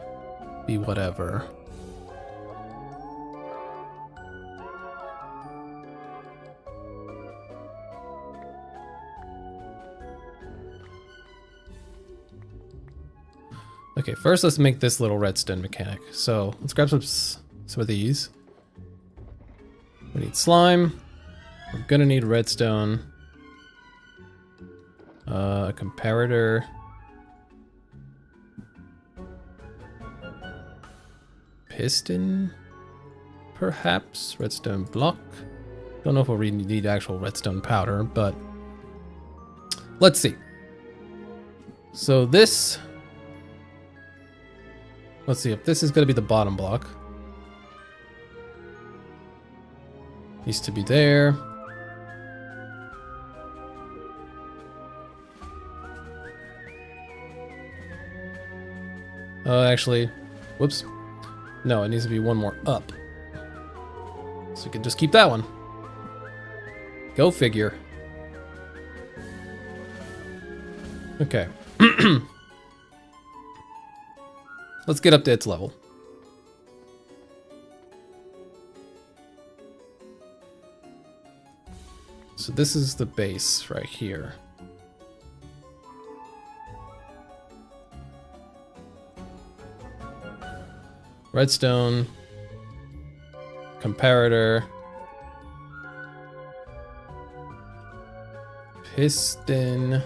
be whatever? Okay, first let's make this little redstone mechanic. So let's grab some of these. We need slime. We're gonna need redstone. A comparator. Piston, perhaps. Redstone block. Don't know if we'll really need actual redstone powder, but let's see. So this, let's see if this is going to be the bottom block. Needs to be there. Actually, whoops. No, it needs to be one more up. So we can just keep that one. Go figure. Okay. Let's get up to its level. So this is the base right here. Redstone, comparator, piston,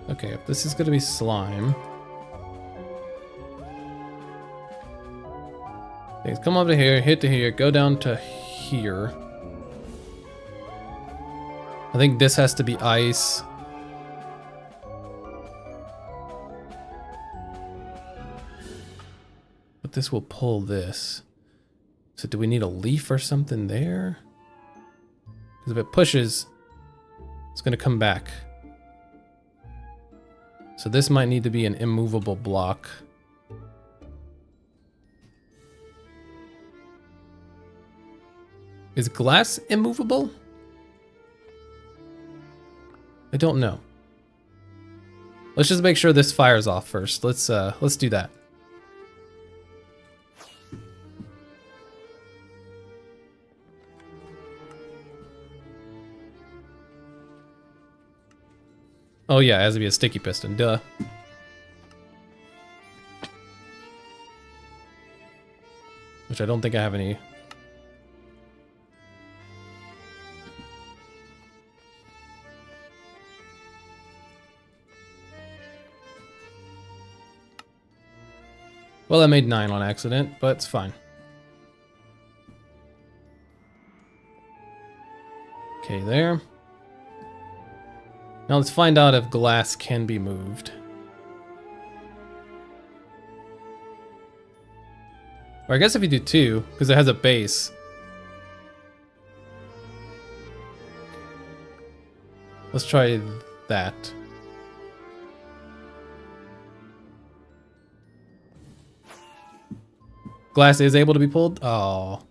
okay, if this is going to be slime, things come up to here, hit to here, go down to here. I think this has to be ice. But this will pull this. So do we need a leaf or something there? Because if it pushes, it's going to come back. So this might need to be an immovable block. Is glass immovable? I don't know. Let's just make sure this fires off first. Let's do that. Oh yeah, it has to be a sticky piston, duh. Which I don't think I have any. Well, I made 9 on accident, but it's fine. Okay, there. Now let's find out if glass can be moved. Or I guess if you do 2, because it has a base. Let's try that. Glass is able to be pulled? Oh.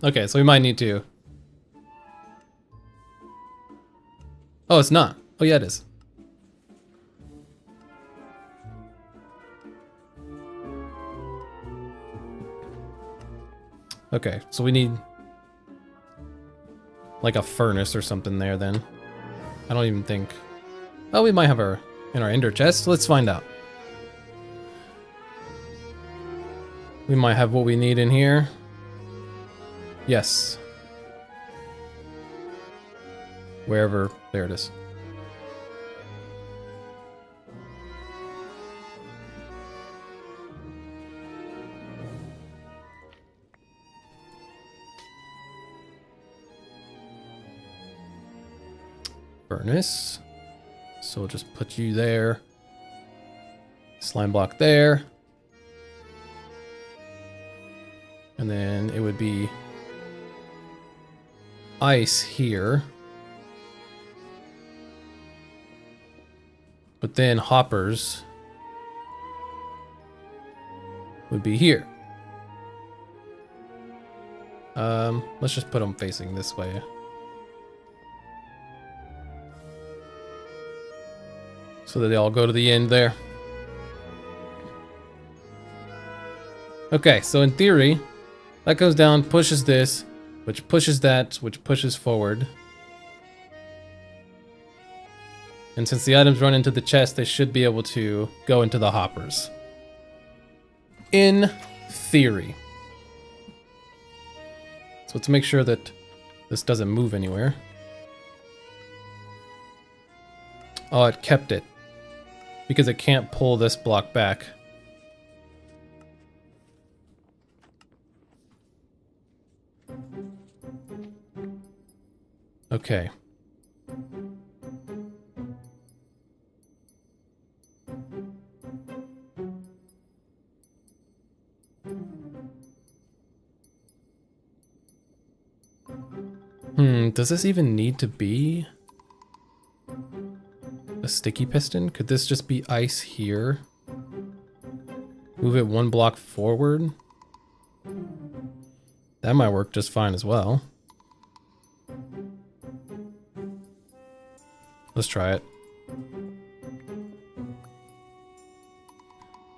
Okay, so we might need to. Oh, it's not. Oh, yeah, it is. Okay, so we need like a furnace or something there then. I don't even think. Oh, we might have our in our ender chest. Let's find out. We might have what we need in here. Yes. Wherever, there it is. Furnace. So we'll just put you there. Slime block there. And then it would be ice here. But then hoppers would be here. Let's just put them facing this way. So that they all go to the end there. Okay, so in theory, That goes down, pushes this, which pushes that, which pushes forward. And since the items run into the chest, they should be able to go into the hoppers. In theory. So let's make sure that this doesn't move anywhere. Oh, it kept it. Because it can't pull this block back. Okay. Does this even need to be a sticky piston? Could this just be ice here? Move it one block forward? That might work just fine as well. Let's try it.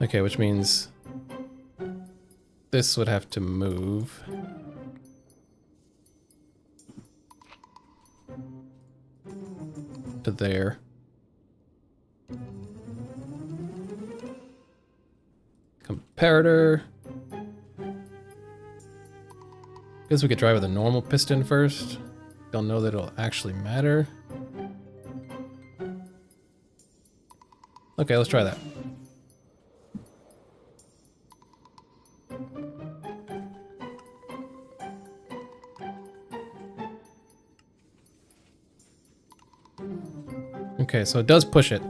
Okay, which means this would have to move. To there. Comparator. Guess we could try with a normal piston first. Don't know that it'll actually matter. Okay, let's try that. Okay, so it does push it.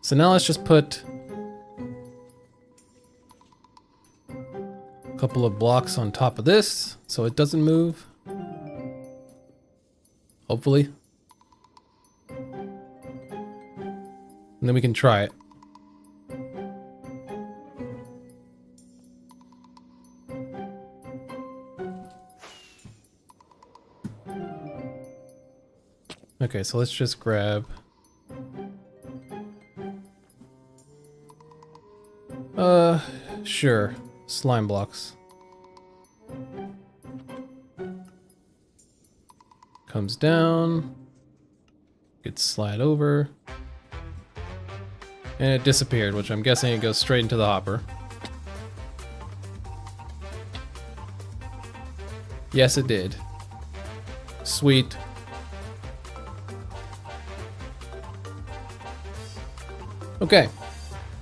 So now let's just put a couple of blocks on top of this so it doesn't move. Hopefully. And then we can try it. Okay, so let's just grab sure, slime blocks. Comes down, gets slide over, and it disappeared, which I'm guessing it goes straight into the hopper. Yes, it did. Sweet. Okay,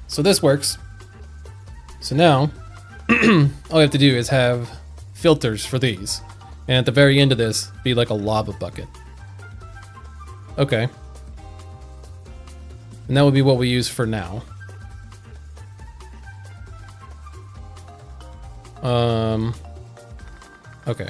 so this works. So now, all we have to do is have filters for these. And at the very end of this, be like a lava bucket. Okay. And that would be what we use for now. Okay.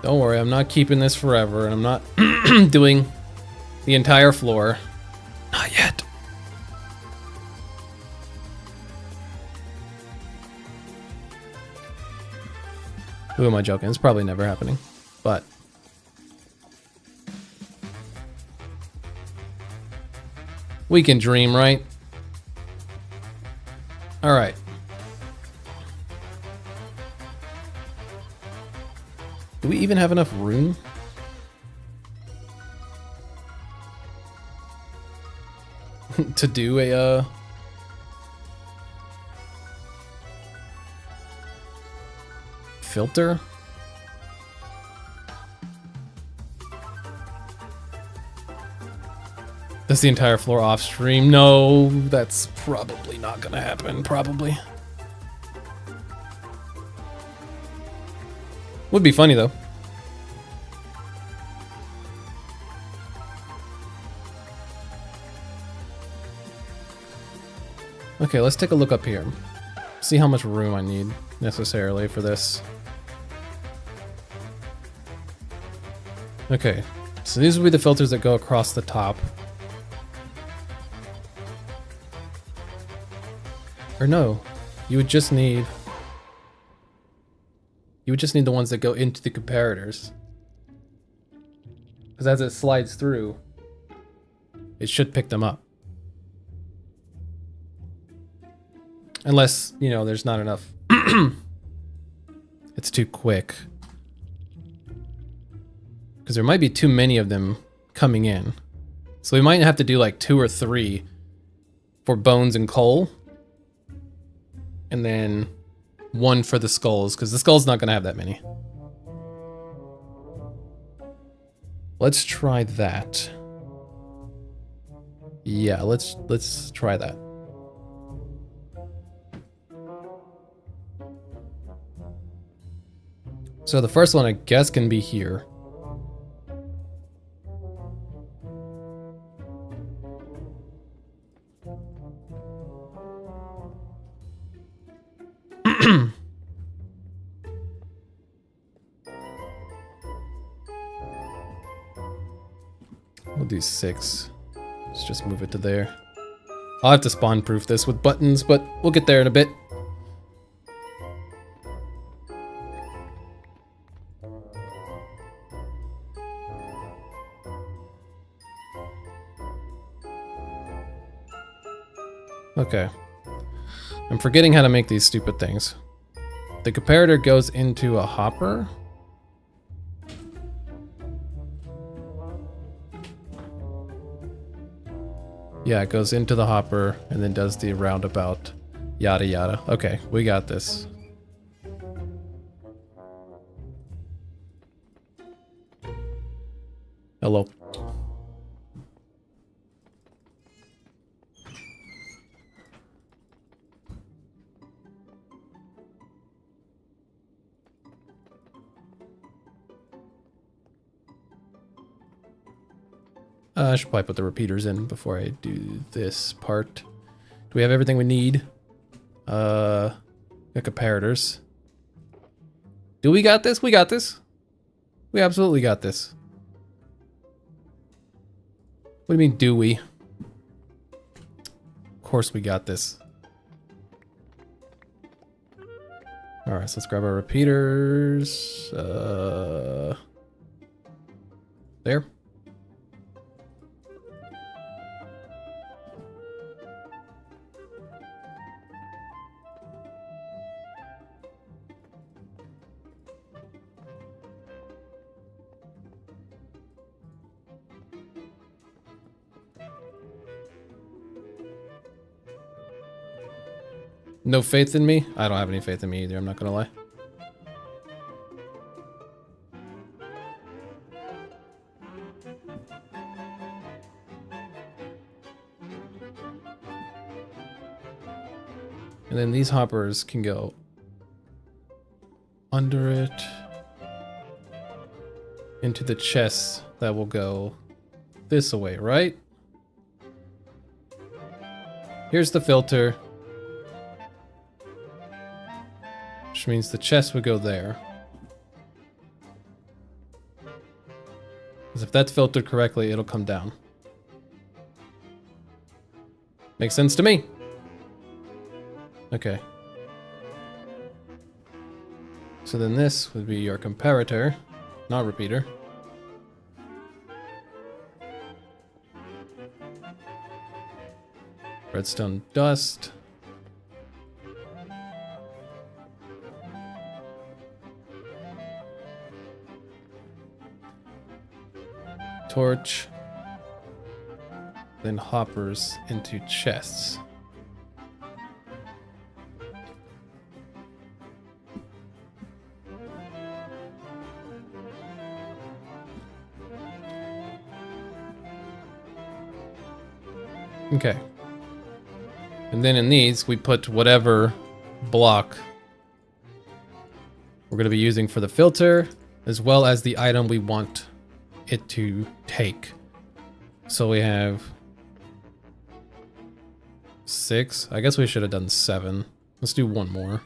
Don't worry, I'm not keeping this forever, and I'm not doing the entire floor. Not yet. Who am I joking? It's probably never happening, but we can dream, right? All right. Do we even have enough room? To do a filter? That's the entire floor off stream. No, that's probably not gonna happen, probably. Would be funny though. Okay, let's take a look up here. See how much room I need necessarily for this. Okay, so these will be the filters that go across the top. Or no, you would just need the ones that go into the comparators. Because as it slides through, it should pick them up. Unless, you know, there's not enough. It's too quick. Because there might be too many of them coming in. So we might have to do like 2 or 3 for bones and coal. And then 1 for the skulls, because the skull's not going to have that many. Let's try that. Yeah, let's try that. So the first one, I guess, can be here. We'll do 6. Let's just move it to there. I'll have to spawn proof this with buttons, but we'll get there in a bit. Okay. I'm forgetting how to make these stupid things. The comparator goes into a hopper. Yeah, it goes into the hopper and then does the roundabout. Yada yada. Okay, we got this. Hello. I should probably put the repeaters in before I do this part. Do we have everything we need? The comparators. Do we got this? We got this. We absolutely got this. What do you mean, do we? Of course we got this. Alright, so let's grab our repeaters. There. No faith in me? I don't have any faith in me either, I'm not gonna lie. And then these hoppers can go under it into the chest that will go this way, right? Here's the filter. Which means the chest would go there. Because if that's filtered correctly, it'll come down. Makes sense to me. Okay. So then this would be your comparator, not repeater. Redstone dust. Torch. Then hoppers into chests. Okay. And then in these, we put whatever block we're going to be using for the filter, as well as the item we want it to take. So we have 6. I guess we should have done 7. Let's do 1 more.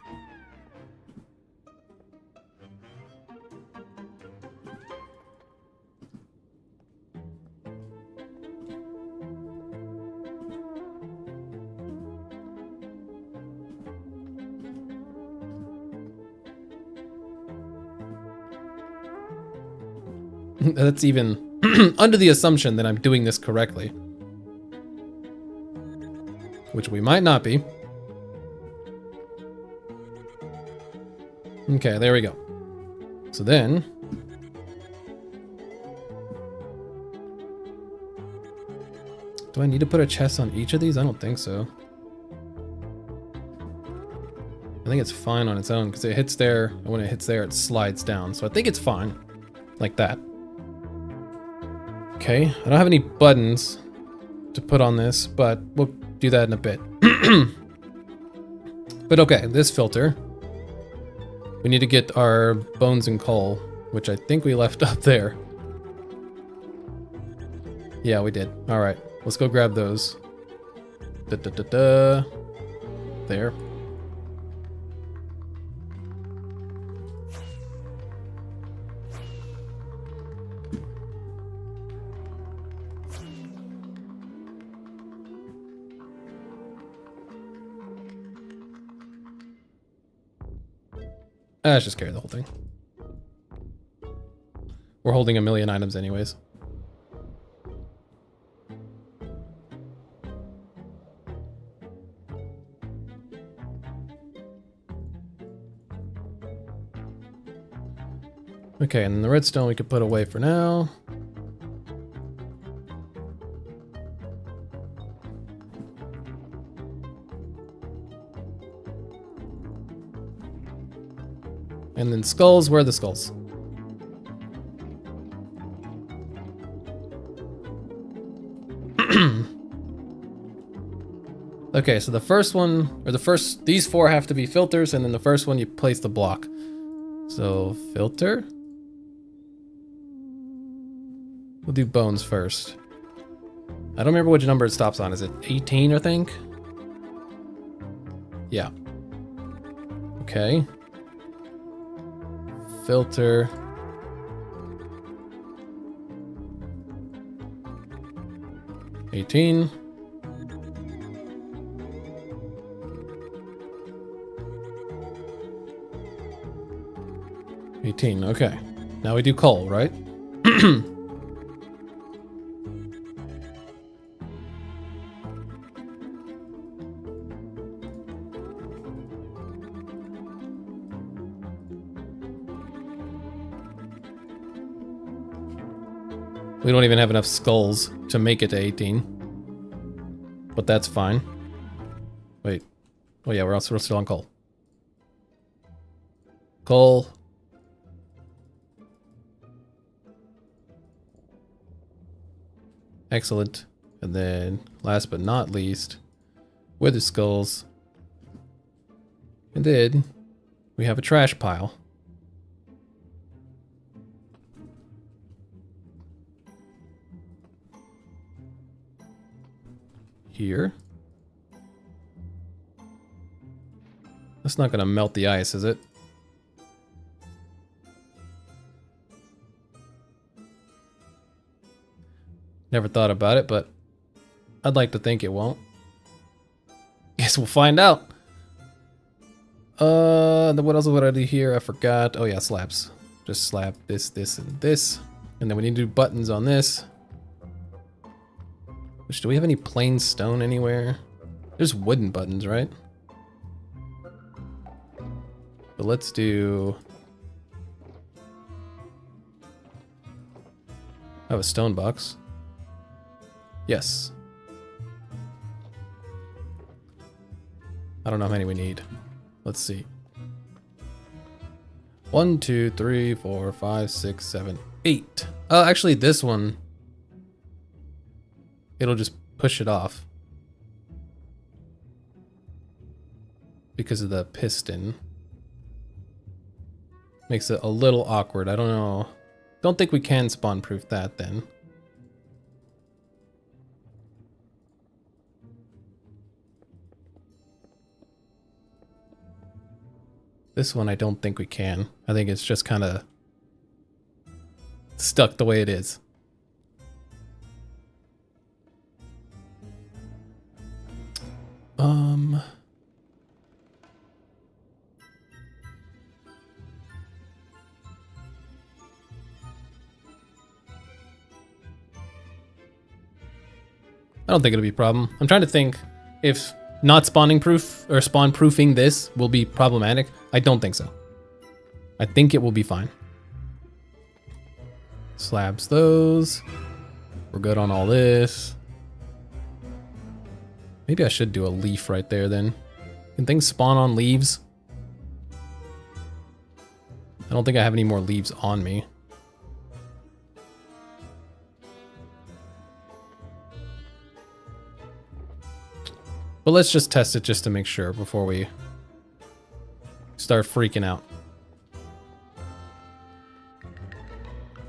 That's even under the assumption that I'm doing this correctly. Which we might not be. Okay, there we go. So then... do I need to put a chest on each of these? I don't think so. I think it's fine on its own because it hits there, and when it hits there, it slides down. So I think it's fine. Like that. Okay, I don't have any buttons to put on this, but we'll do that in a bit. But okay, this filter. We need to get our bones and coal, which I think we left up there. Yeah, we did. All right, let's go grab those. There. Let's just carry the whole thing. We're holding 1,000,000 items anyways. Okay, and the redstone we could put away for now. And then skulls, where are the skulls? Okay, so the first one, or these 4 have to be filters, and then the first one you place the block. So, filter. We'll do bones first. I don't remember which number it stops on. Is it 18, I think? Yeah. Okay. Filter. $18. Okay. Now we do coal, right? We don't even have enough skulls to make it to 18. But that's fine. Wait. Oh yeah, we're still on coal. Coal. Excellent. And then, last but not least, wither skulls. And then, we have a trash pile. Here. That's not gonna melt the ice, is it? Never thought about it, but I'd like to think it won't. Guess we'll find out. Then what else would I do here? I forgot. Oh yeah, slabs. Just slab this, this, and this. And then we need to do buttons on this. Which, do we have any plain stone anywhere? There's wooden buttons, right? But let's do... I have a stone box. Yes. I don't know how many we need. Let's see. 1, 2, 3, 4, 5, 6, 7, 8. Actually, this one... it'll just push it off. Because of the piston. Makes it a little awkward. I don't know. Don't think we can spawn proof that then. This one I don't think we can. I think it's just kind of stuck the way it is. I don't think it'll be a problem. I'm trying to think if not spawning proof or spawn proofing this will be problematic. I don't think so. I think it will be fine. Slabs those. We're good on all this. Maybe I should do a leaf right there then. Can things spawn on leaves? I don't think I have any more leaves on me. But let's just test it just to make sure before we start freaking out.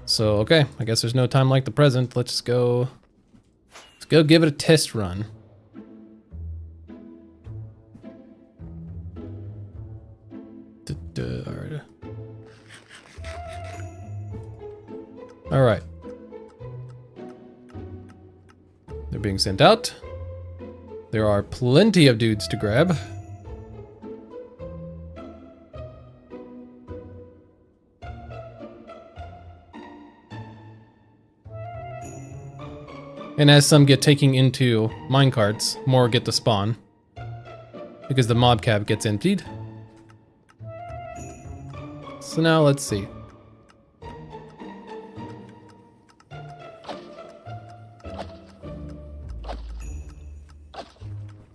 So, okay, I guess there's no time like the present. Let's go give it a test run. All right. They're being sent out. There are plenty of dudes to grab. And as some get taken into minecarts, more get to spawn. Because the mob cab gets emptied. So now let's see.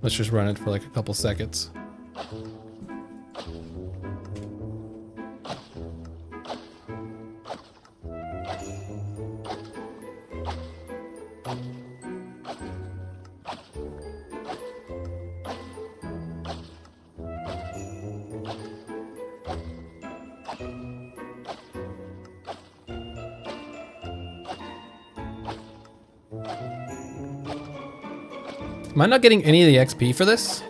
Let's just run it for like a couple seconds. Am I not getting any of the XP for this?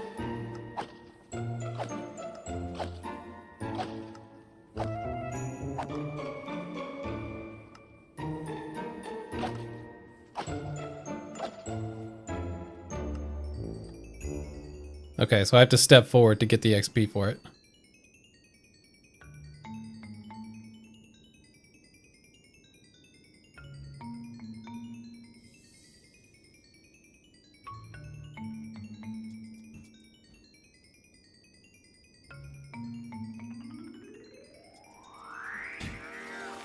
Okay, so I have to step forward to get the XP for it.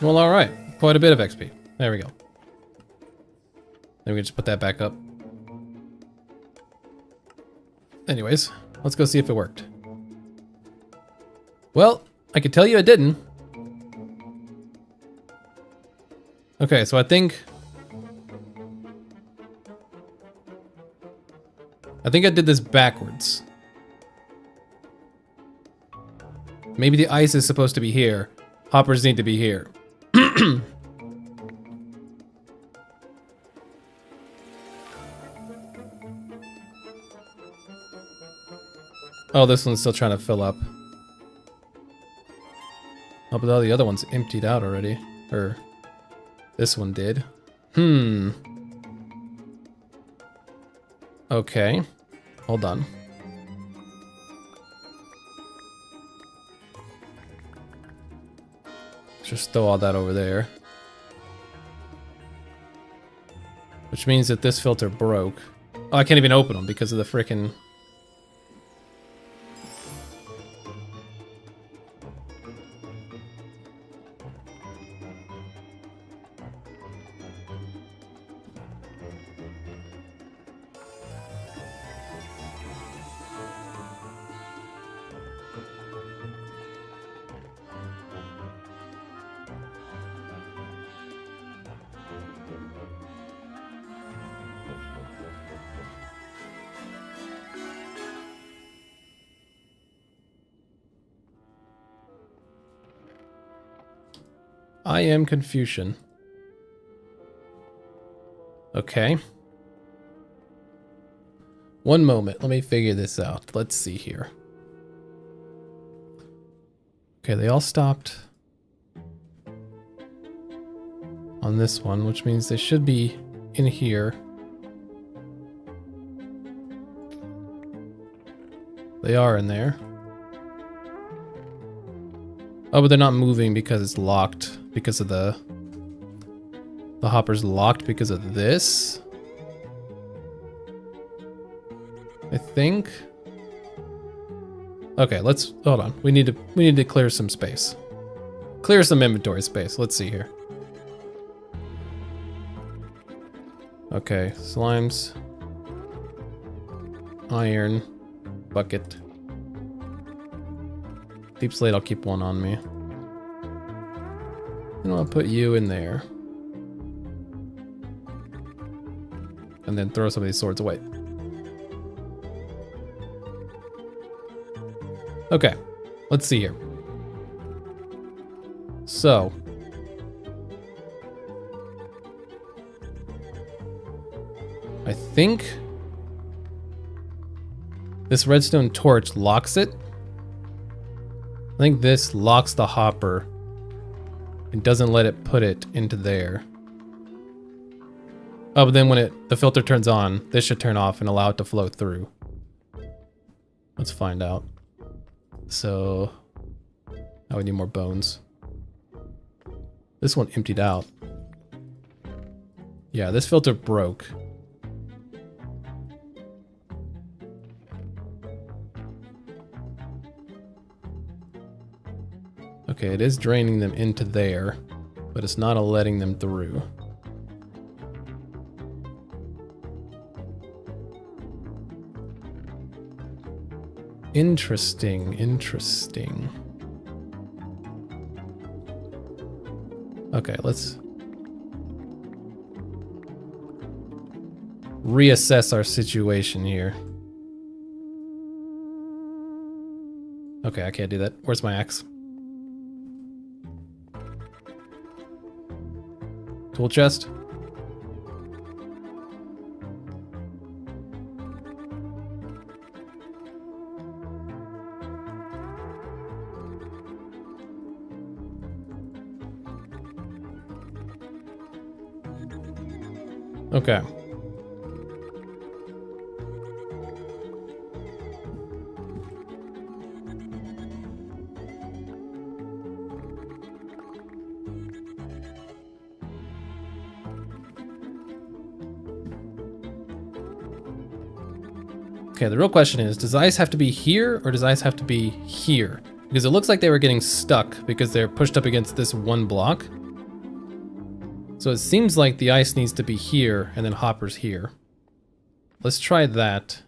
Well, all right. Quite a bit of XP. There we go. Then we can just put that back up. Anyways, let's go see if it worked. Well, I can tell you it didn't. Okay, so I think I did this backwards. Maybe the ice is supposed to be here. Hoppers need to be here. Oh, this one's still trying to fill up. Oh, but all the other ones emptied out already. Or this one did. Okay. Hold on. Just throw all that over there. Which means that this filter broke. Oh, I can't even open them because of the frickin'... I am Confucian. Okay. One moment, let me figure this out. Let's see here. Okay, they all stopped on this one, which means they should be in here. They are in there. Oh, but they're not moving because it's locked. Because of the hopper's locked because of this. I think. Okay, let's hold on. We need to clear some space. Clear some inventory space. Let's see here. Okay, slimes. Iron. Bucket. Deep slate, I'll keep one on me. And I'll put you in there. And then throw some of these swords away. Okay, let's see here. So. I think this redstone torch locks it. I think this locks the hopper and doesn't let it put it into there. Oh, but then when the filter turns on, this should turn off and allow it to flow through. Let's find out. So, now we need more bones. This one emptied out. Yeah, this filter broke. Okay, it is draining them into there, but it's not letting them through. Interesting, interesting. Okay, let's reassess our situation here. Okay, I can't do that. Where's my axe? Tool chest. Okay. Okay, the real question is, does ice have to be here or does ice have to be here? Because it looks like they were getting stuck because they're pushed up against this one block. So it seems like the ice needs to be here and then hopper's here. Let's try that.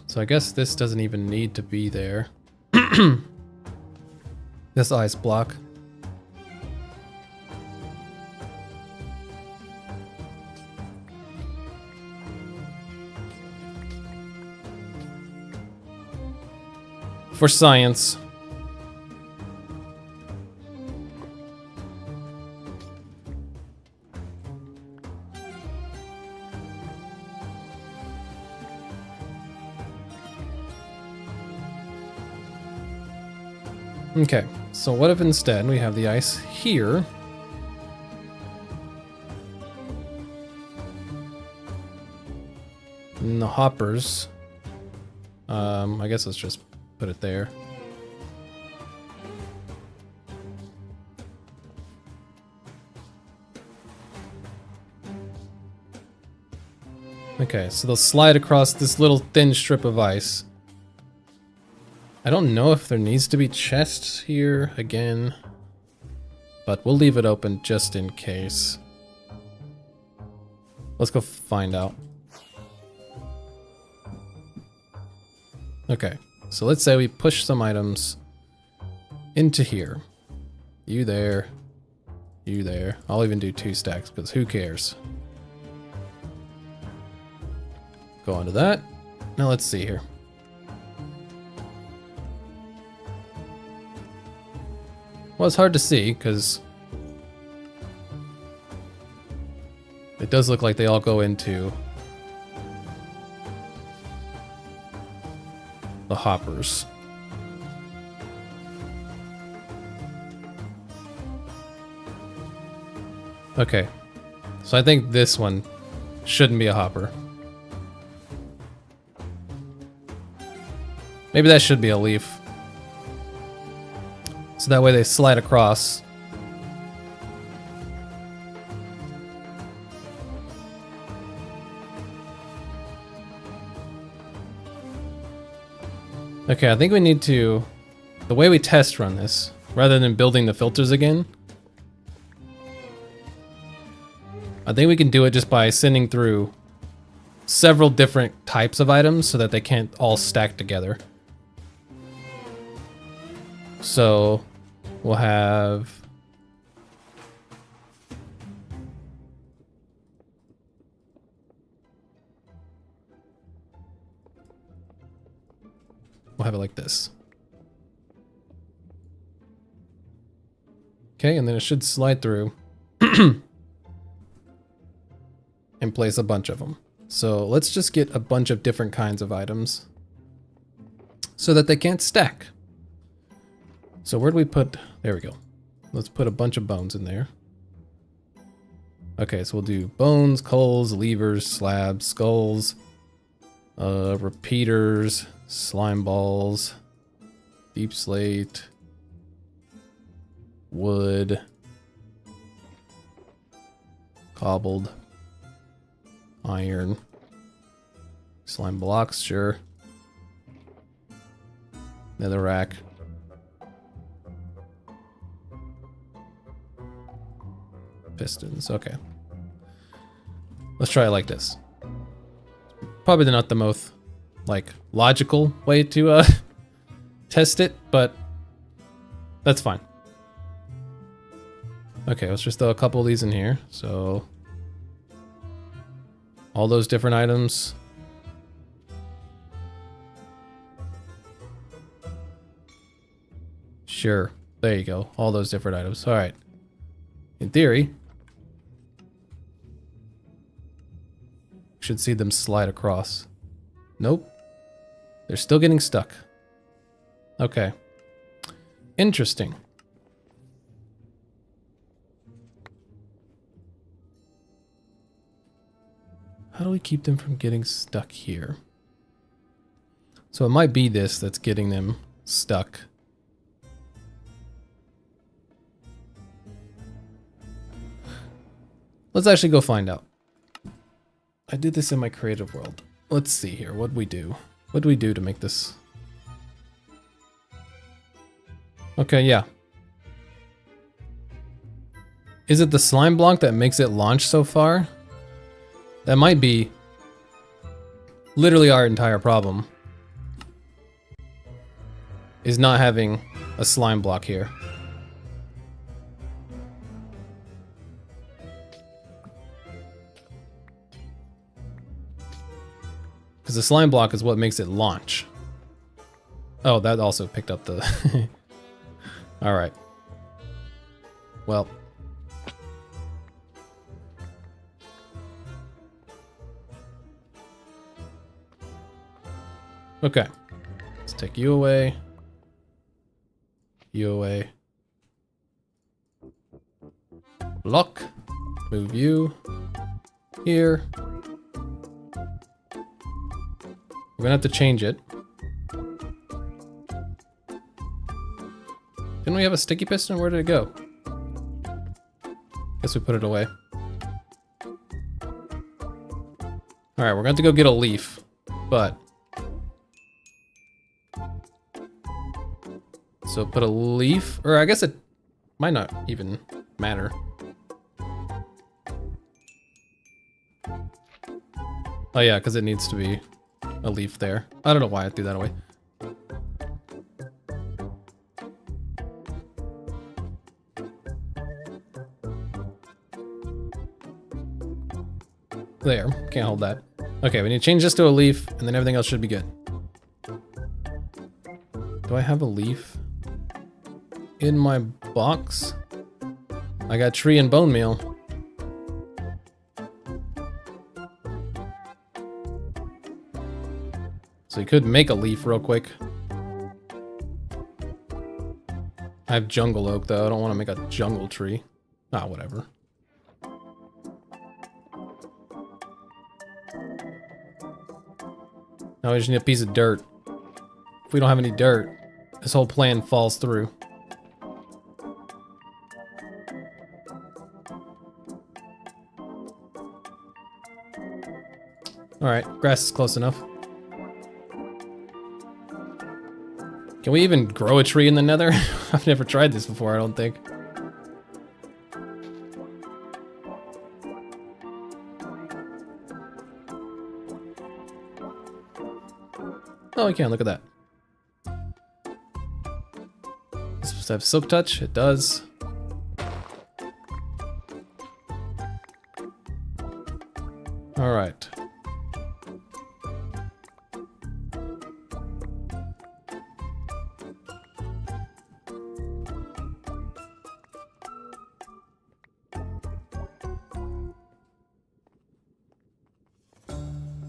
So I guess this doesn't even need to be there. This ice block. For science. Okay, so what if instead we have the ice here? And the hoppers. I guess let's just put it there. Okay, so they'll slide across this little thin strip of ice. I don't know if there needs to be chests here again, but we'll leave it open just in case. Let's go find out. Okay, so let's say we push some items into here. You there, you there. I'll even do 2 stacks because who cares? Go on to that. Now let's see here. Well, it's hard to see because it does look like they all go into the hoppers. Okay, so I think this one shouldn't be a hopper. Maybe that should be a leaf. So that way they slide across. Okay, I think we need to, the way we test run this, rather than building the filters again, I think we can do it just by sending through several different types of items so that they can't all stack together. So we'll have it like this. Okay, and then it should slide through and place a bunch of them. So let's just get a bunch of different kinds of items so that they can't stack. So where do we put, there we go. Let's put a bunch of bones in there. Okay, so we'll do bones, coals, levers, slabs, skulls, repeaters, slime balls, deep slate, wood, cobbled, iron, slime blocks, sure, netherrack, pistons. Okay, let's try it like this. Probably not the most logical way to test it, but that's fine. Okay, let's just throw a couple of these in here. So all those different items. Sure, there you go. All those different items. All right. In theory, should see them slide across. Nope. They're still getting stuck. Okay. Interesting. How do we keep them from getting stuck here? So it might be this that's getting them stuck. Let's actually go find out. I did this in my creative world. Let's see here. What'd we do? What'd we do to make this? Okay, yeah. Is it the slime block that makes it launch so far? That might be literally our entire problem. Is not having a slime block here. Because the slime block is what makes it launch. Oh, that also picked up the... Alright. Well. Okay. Let's take you away. You away. Block. Move you. Here. We're gonna have to change it. Didn't we have a sticky piston? Where did it go? Guess we put it away. Alright, we're going to have to go get a leaf, but... So put a leaf, or I guess it might not even matter. Oh yeah, because it needs to be a leaf there. I don't know why I threw that away. There, can't hold that. Okay, we need to change this to a leaf, and then everything else should be good. Do I have a leaf in my box? I got tree and bone meal. So you could make a leaf real quick. I have jungle oak though, I don't want to make a jungle tree. Ah, whatever. Now we just need a piece of dirt. If we don't have any dirt, this whole plan falls through. Alright, grass is close enough. Can we even grow a tree in the nether? I've never tried this before, I don't think. Oh, we can, look at that. It's supposed to have silk touch, it does. Alright.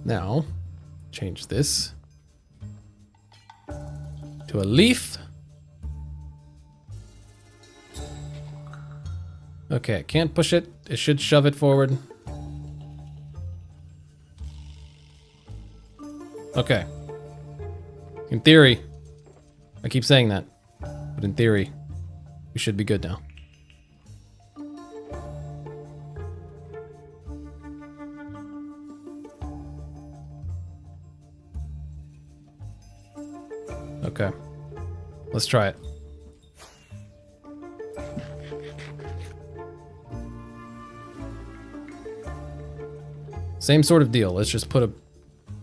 Now, change this to a leaf. Okay, can't push it. It should shove it forward. Okay. In theory, I keep saying that, but in theory, we should be good now. Okay, let's try it. Same sort of deal. Let's just put a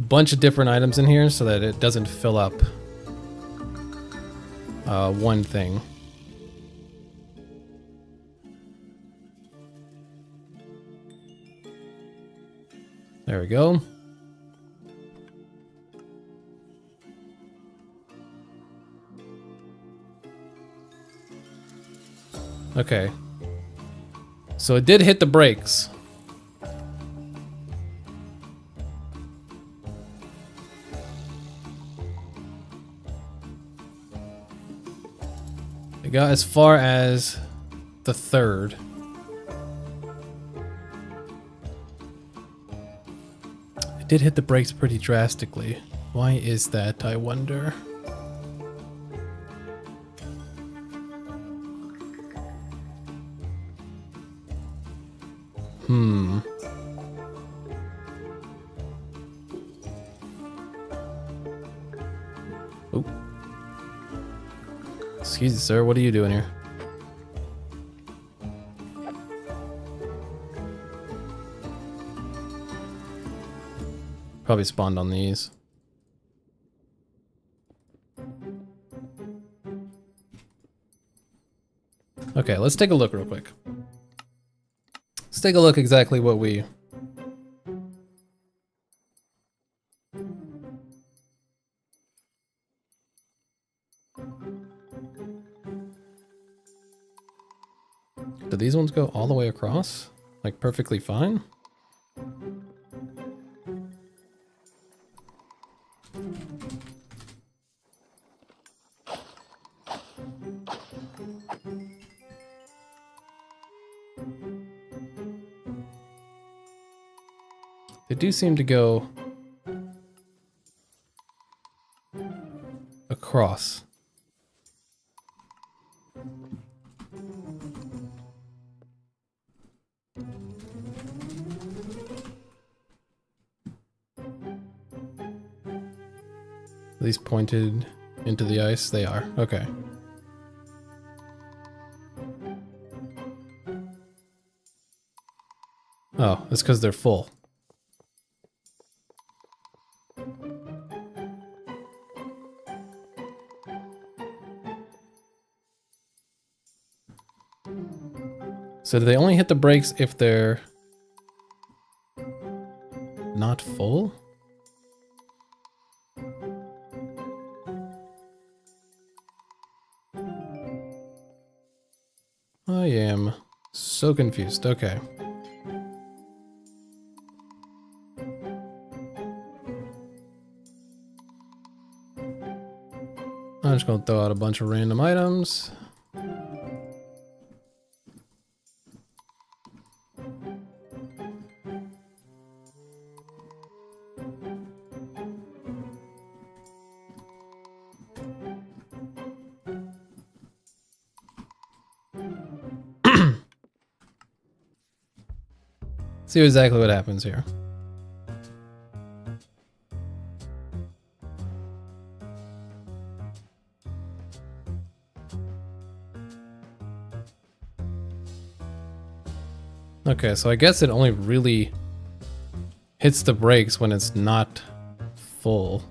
bunch of different items in here so that it doesn't fill up one thing. There we go. Okay. So it did hit the brakes. It got as far as the third. It did hit the brakes pretty drastically. Why is that, I wonder? Oh. Excuse me, sir. What are you doing here? Probably spawned on these. Okay, let's take a look real quick. Let's take a look exactly what we... Do these ones go all the way across? Like perfectly fine? They do seem to go across. Are these pointed into the ice? They are. Okay. Oh, it's because they're full. So do they only hit the brakes if they're not full? I am so confused. Okay. I'm just gonna throw out a bunch of random items. See exactly what happens here. Okay, so I guess it only really hits the brakes when it's not full.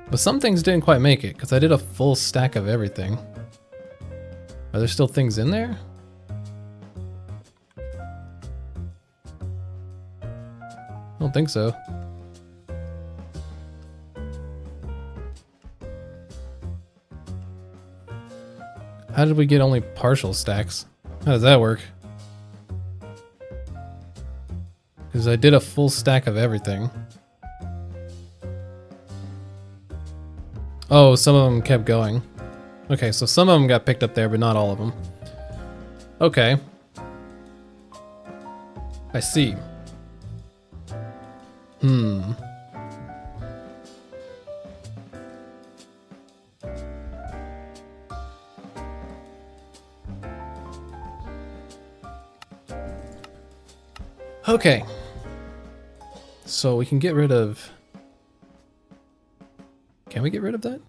But some things didn't quite make it, because I did a full stack of everything. Are there still things in there? I don't think so. How did we get only partial stacks? How does that work? Because I did a full stack of everything. Oh, some of them kept going. Okay, so some of them got picked up there, but not all of them. Okay. I see. Okay. So we can get rid of... Can we get rid of that?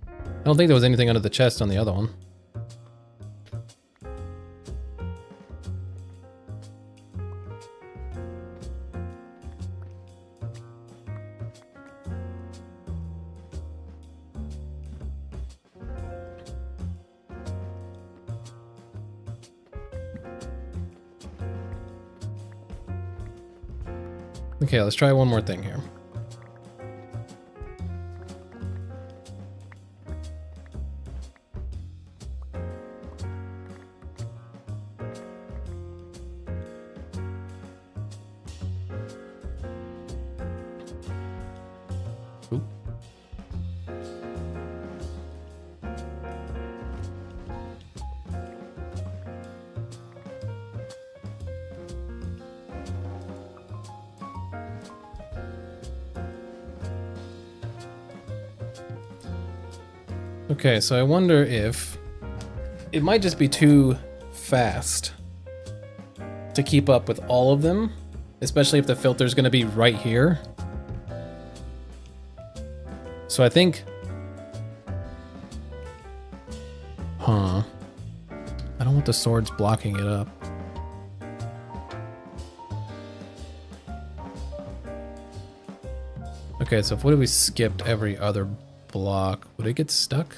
I don't think there was anything under the chest on the other one. Okay, let's try one more thing here. Oop. Okay, so I wonder if it might just be too fast to keep up with all of them, especially if the filter is going to be right here. So I think... I don't want the swords blocking it up. Okay, so if what if we skipped every other block? Would it get stuck?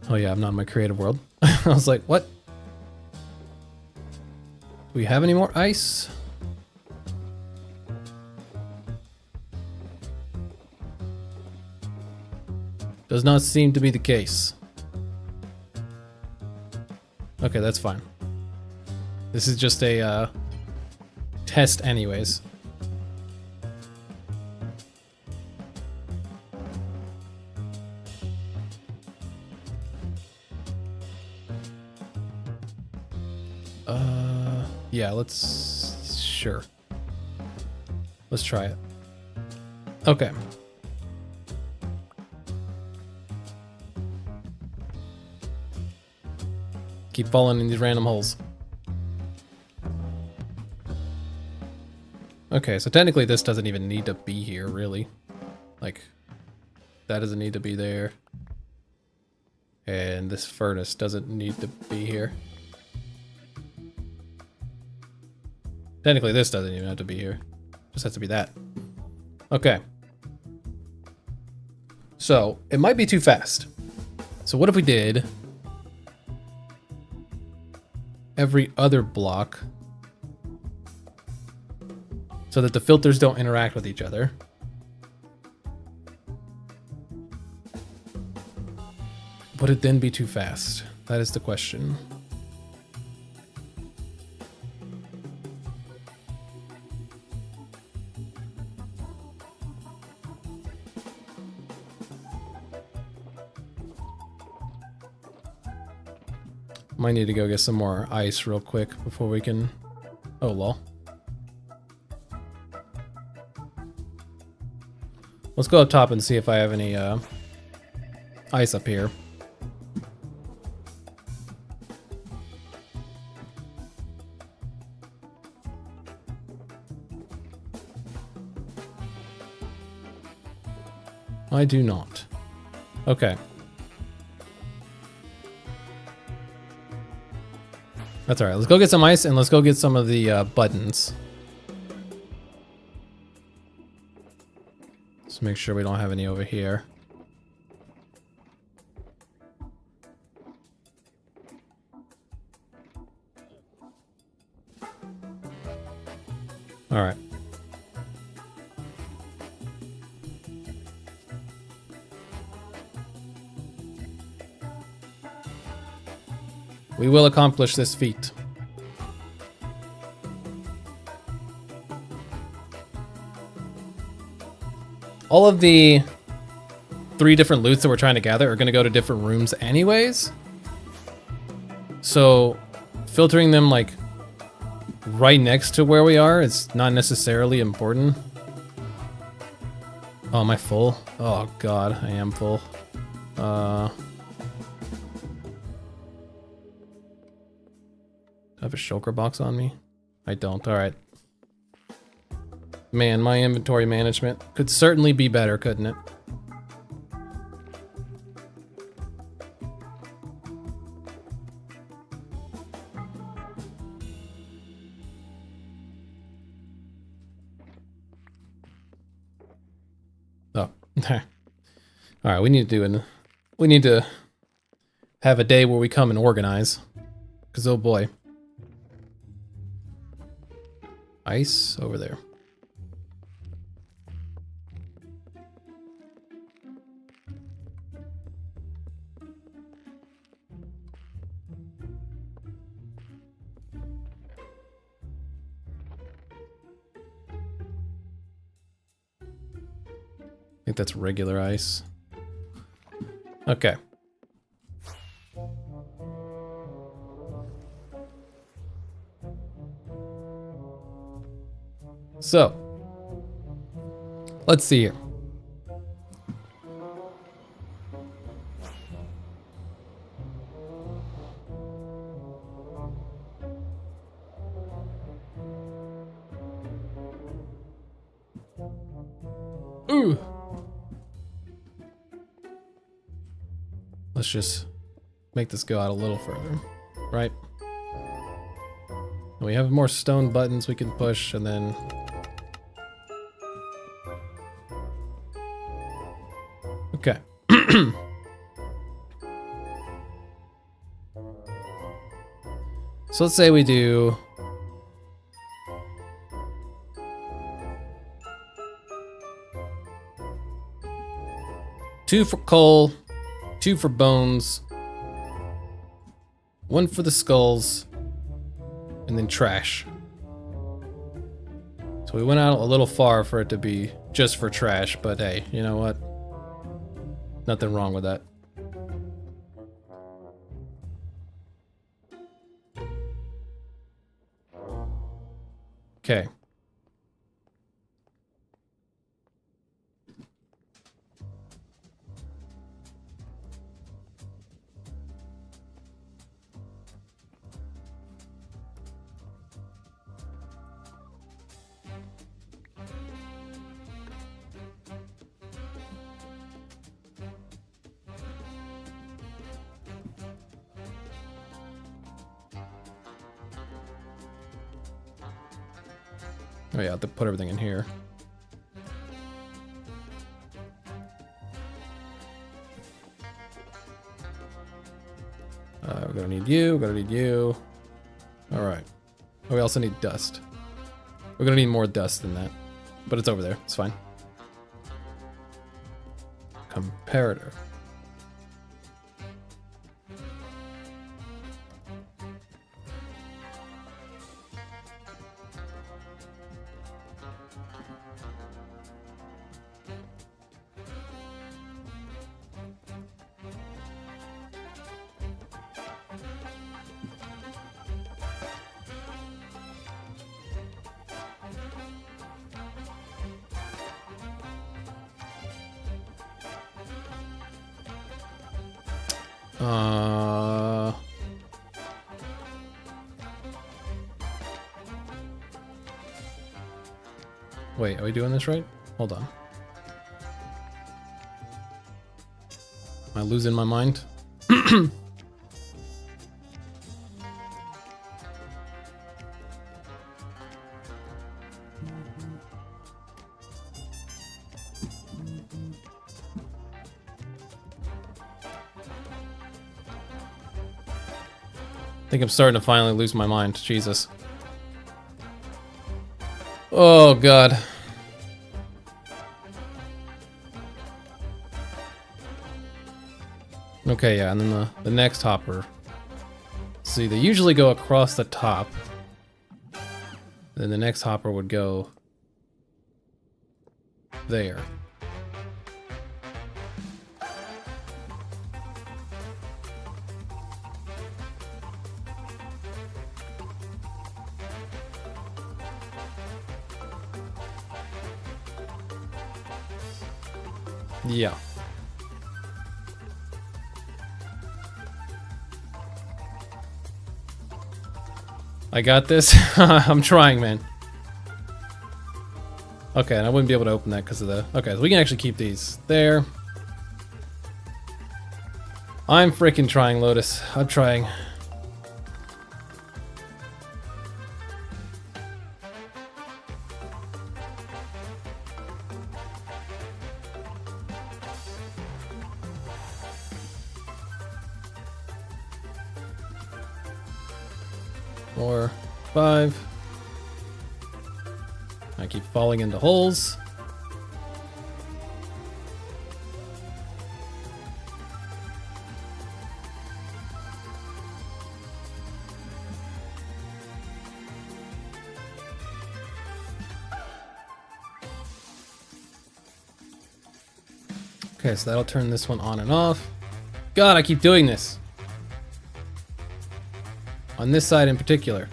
Oh yeah, I'm not in my creative world. I was like, what? Do we have any more ice? Does not seem to be the case. Okay, that's fine. This is just a test anyways. Yeah, sure. Let's try it. Okay. Keep falling in these random holes. Okay, so technically this doesn't even need to be here, really. Like, that doesn't need to be there. And this furnace doesn't need to be here. Technically this doesn't even have to be here. Just has to be that. Okay. So, it might be too fast. So what if we did every other block so that the filters don't interact with each other? Would it then be too fast? That is the question. Might need to go get some more ice real quick before we can... Oh, lol. Well, Let's go up top and see if I have any ice up here. I do not. Okay. That's alright. Let's go get some ice and let's go get some of the buttons. Let's make sure we don't have any over here. Alright. We will accomplish this feat. All of the 3 different loots that we're trying to gather are going to go to different rooms anyways. So filtering them like right next to where we are is not necessarily important. Oh, am I full? Oh god, I am full. I have a shulker box on me? I don't. Alright. Man, my inventory management could certainly be better, couldn't it? Oh. Alright, we need to have a day where we come and organize. Cause oh boy. Ice over there. I think that's regular ice. Okay. So, let's see here. Ooh. Let's just make this go out a little further, right? We have more stone buttons we can push, and then okay. So let's say we do two for coal, 2 for bones, 1 for the skulls, and then trash. So we went out a little far for it to be just for trash, but hey, you know what? Nothing wrong with that. Okay. Oh yeah, I have to put everything in here. We're gonna need you, we're gonna need you. Alright. Oh, we also need dust. We're gonna need more dust than that. But it's over there, it's fine. Comparator. Wait, are we doing this right? Hold on. Am I losing my mind? I think I'm starting to finally lose my mind. Jesus. Oh, God. Okay, yeah, and then the next hopper. See, they usually go across the top. Then the next hopper would go there. Yeah. I got this. I'm trying, man. Okay, and I wouldn't be able to open that because of the... Okay, so we can actually keep these there. I'm freaking trying, Lotus. I'm trying. Four, 5. I keep falling into holes. Okay, so that'll turn this one on and off. God, I keep doing this. On this side in particular.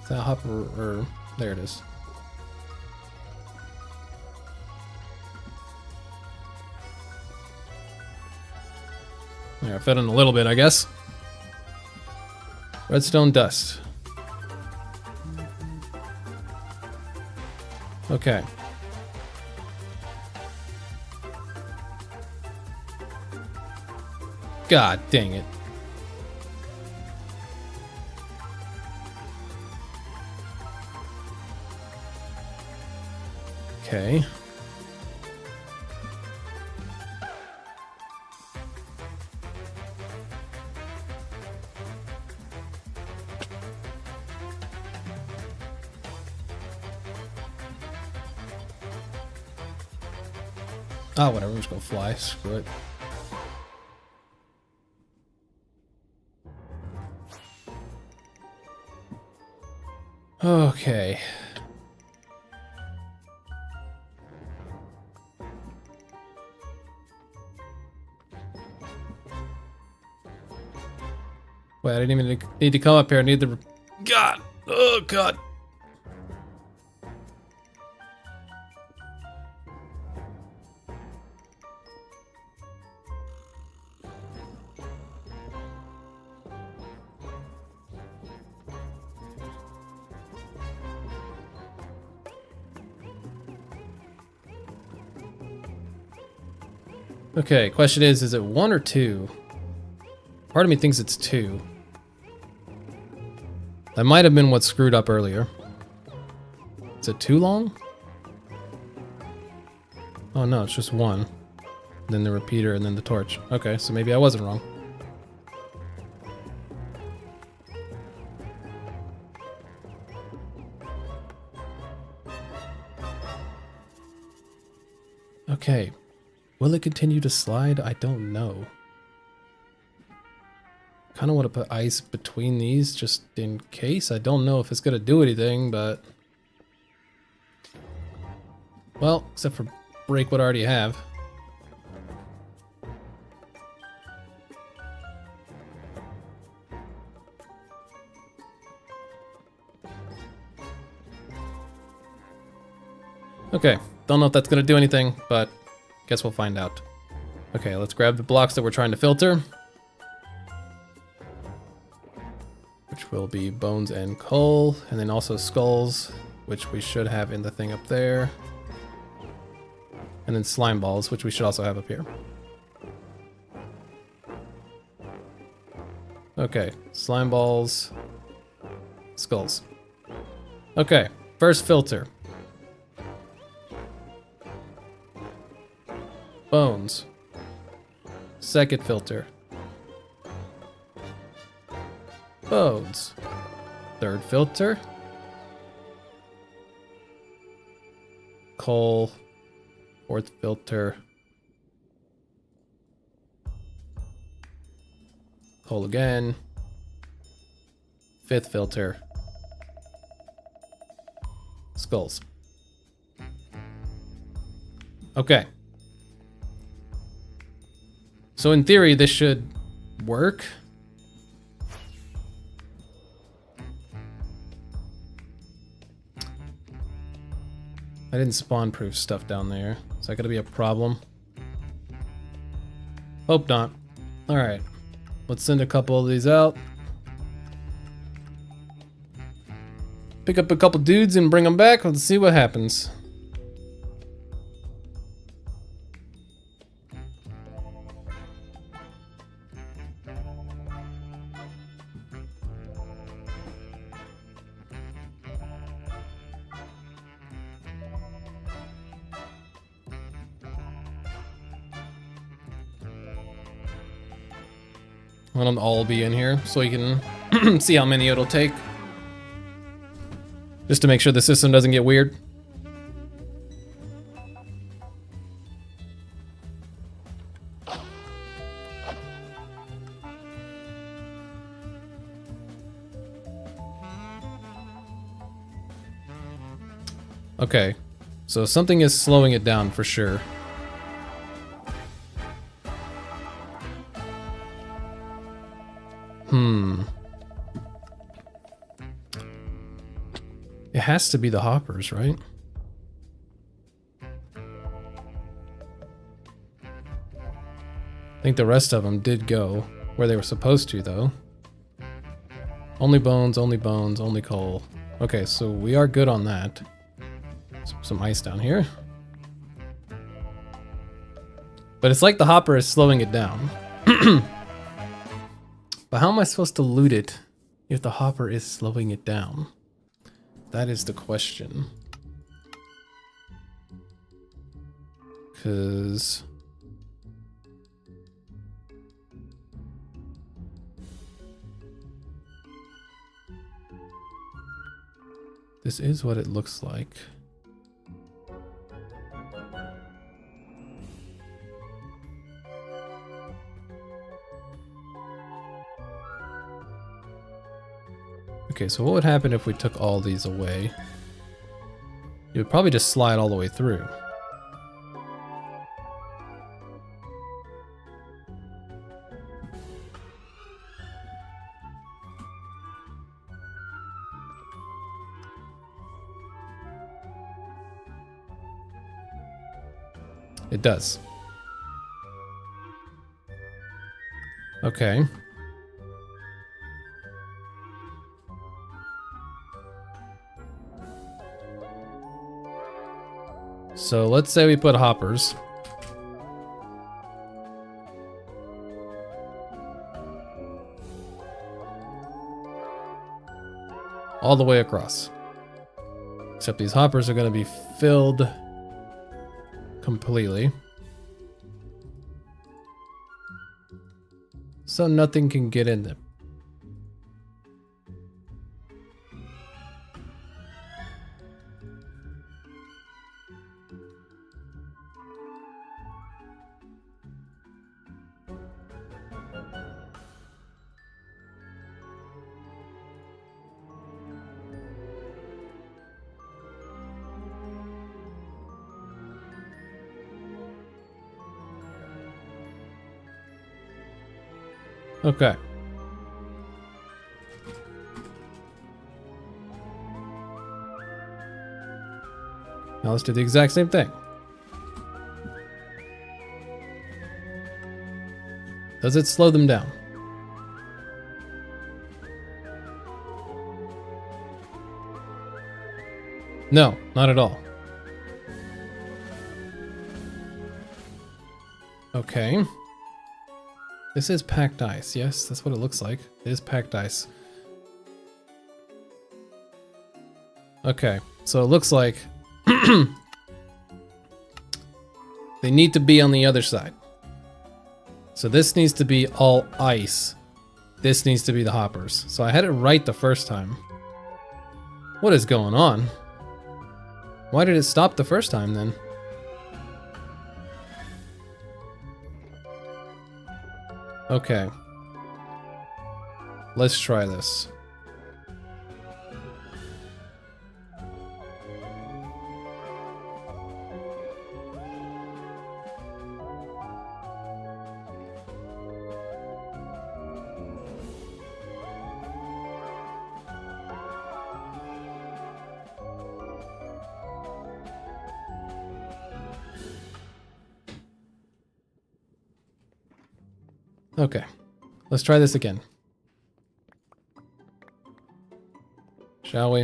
Is that hopper, or there it is. There, I fed in a little bit, I guess. Redstone dust. Okay. God dang it. Okay. Oh, whatever, we're just gonna fly. Screw it. Okay. Wait, I didn't even need to come up here. I need the... God! Oh, God! Okay, question is it 1 or 2? Part of me thinks it's 2. That might have been what screwed up earlier. Is it too long? Oh no, it's just 1. Then the repeater and then the torch. Okay, so maybe I wasn't wrong. Okay. Will it continue to slide? I don't know. Kind of want to put ice between these just in case. I don't know if it's going to do anything, but... Well, except for break what I already have. Okay, don't know if that's gonna do anything, but guess we'll find out. Okay, let's grab the blocks that we're trying to filter. Which will be bones and coal, and then also skulls, which we should have in the thing up there. And then slime balls, which we should also have up here. Okay, slime balls, skulls. Okay, first filter. Bones. Second filter. Bones. Third filter. Coal. Fourth filter. Coal again. Fifth filter. Skulls. Okay. So in theory, this should work. I didn't spawn proof stuff down there. Is that gonna be a problem? Hope not. Alright. Let's send a couple of these out. Pick up a couple dudes and bring them back. Let's see what happens. Let them all be in here so you can see how many it'll take. Just to make sure the system doesn't get weird. Okay, so something is slowing it down for sure. It has to be the hoppers, right? I think the rest of them did go where they were supposed to, though. Only bones, only coal. Okay, so we are good on that. Some ice down here. But it's like the hopper is slowing it down. But how am I supposed to loot it if the hopper is slowing it down? That is the question. Because this is what it looks like. Okay, so what would happen if we took all these away? It would probably just slide all the way through. It does. Okay. So let's say we put hoppers. All the way across. Except these hoppers are going to be filled completely. So nothing can get in them. Okay. Now let's do the exact same thing. Does it slow them down? No, not at all. Okay. This is packed ice. Yes, that's what it looks like. It is packed ice. Okay, so it looks like they need to be on the other side. So this needs to be all ice. This needs to be the hoppers. So I had it right the first time. What is going on? Why did it stop the first time then? Okay. Let's try this. Okay, let's try this again. Shall we?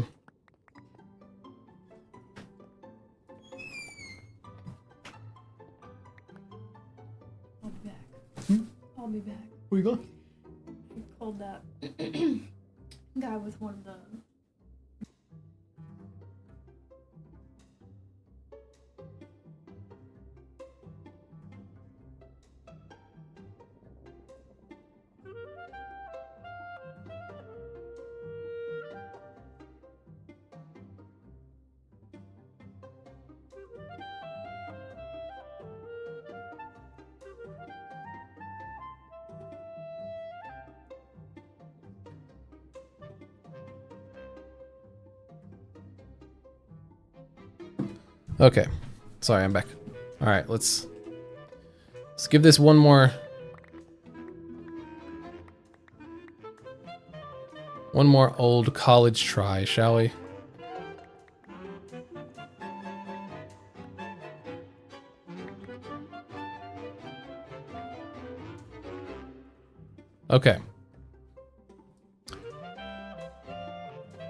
I'll be back. I'll be back. Where you going? I called that guy with one of the... Okay, sorry, I'm back. All right, let's give this one more old college try, shall we? Okay.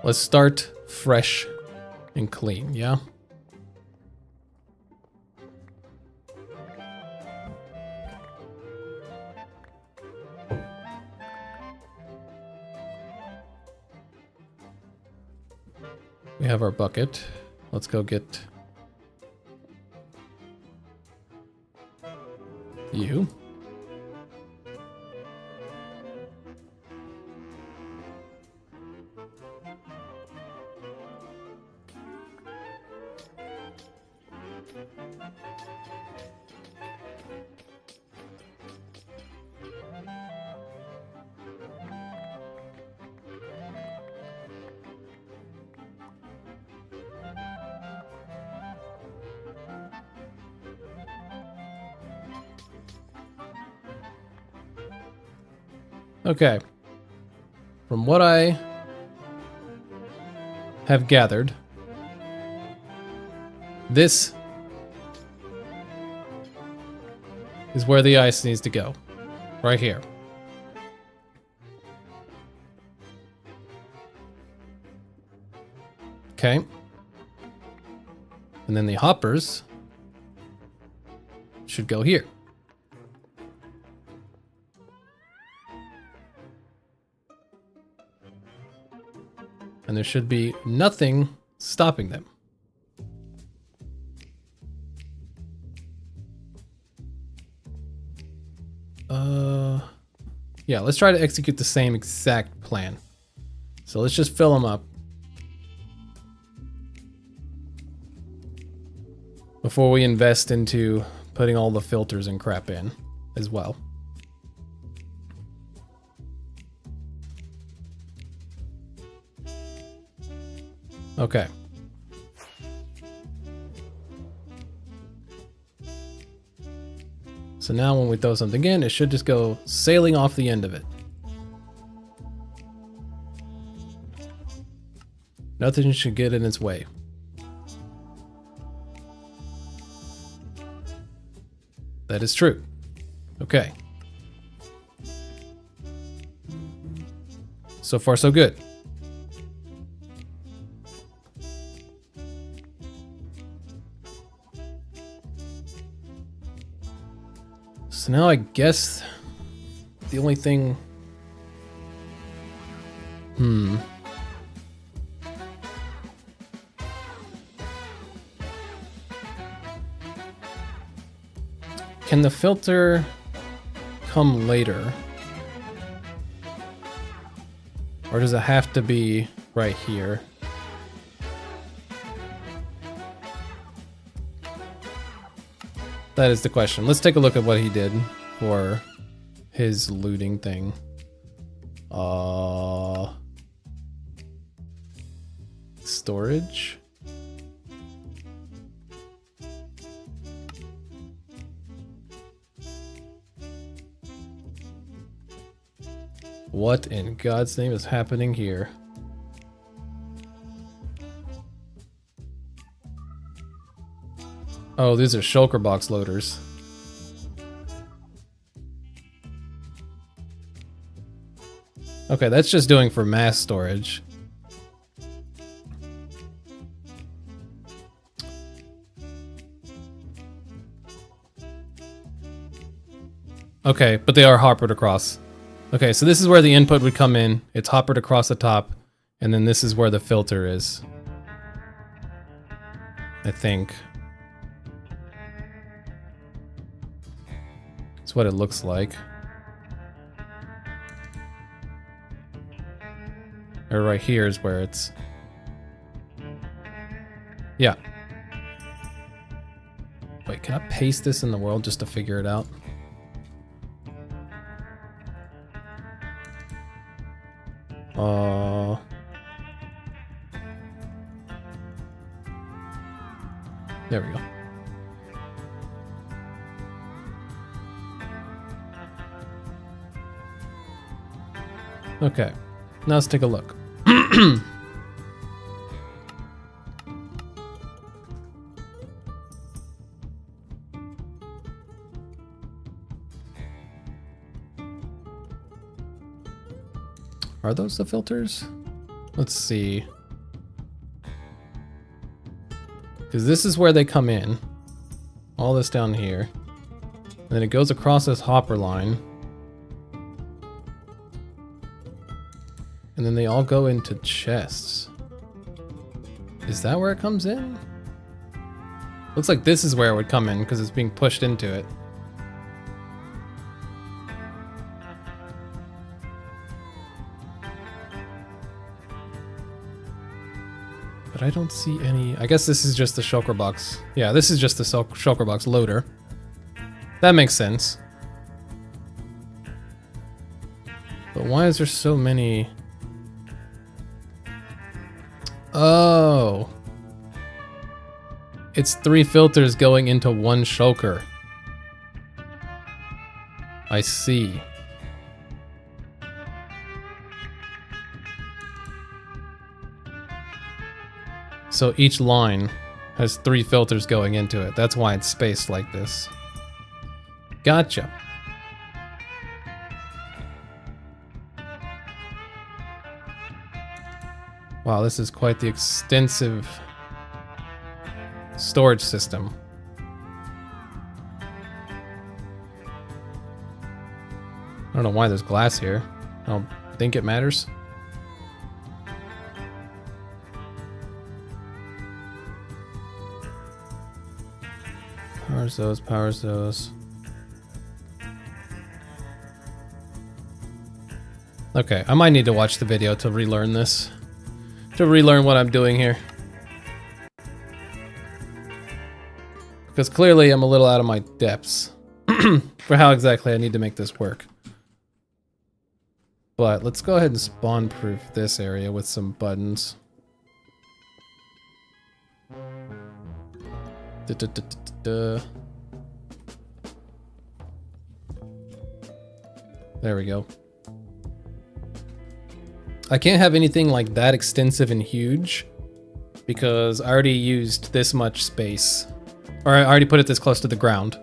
Let's start fresh and clean, yeah? We have our bucket. Let's go get you. Okay. From what I have gathered, this is where the ice needs to go. Right here. Okay. And then the hoppers should go here. And there should be nothing stopping them. Yeah, let's try to execute the same exact plan. So let's just fill them up before we invest into putting all the filters and crap in as well. Okay. So now when we throw something in, it should just go sailing off the end of it. Nothing should get in its way. That is true. Okay. So far, so good. So now I guess the only thing... Can the filter come later? Or does it have to be right here? That is the question. Let's take a look at what he did for his looting thing. Storage. What in God's name is happening here? Oh, these are shulker box loaders. Okay, that's just doing for mass storage. Okay, but they are hoppered across. Okay, so this is where the input would come in. It's hoppered across the top, and then this is where the filter is. I think. That's what it looks like. Or right here is where it's... Yeah. Wait, can I paste this in the world just to figure it out? There we go. Okay, now let's take a look. Are those the filters? Let's see. Because this is where they come in. All this down here. And then it goes across this hopper line. And then they all go into chests. Is that where it comes in? Looks like this is where it would come in because it's being pushed into it. But I don't see any... I guess this is just the shulker box. Yeah, this is just the shulker box loader. That makes sense. But why is there so many... Oh. It's 3 filters going into one shulker. I see. So each line has 3 filters going into it. That's why it's spaced like this. Gotcha. Wow, this is quite the extensive storage system. I don't know why there's glass here. I don't think it matters. Powers those, powers those. Okay, I might need to watch the video to relearn this. To relearn what I'm doing here. Because clearly I'm a little out of my depths for how exactly I need to make this work. But let's go ahead and spawn proof this area with some buttons. There we go. I can't have anything like that extensive and huge because I already used this much space. Or I already put it this close to the ground.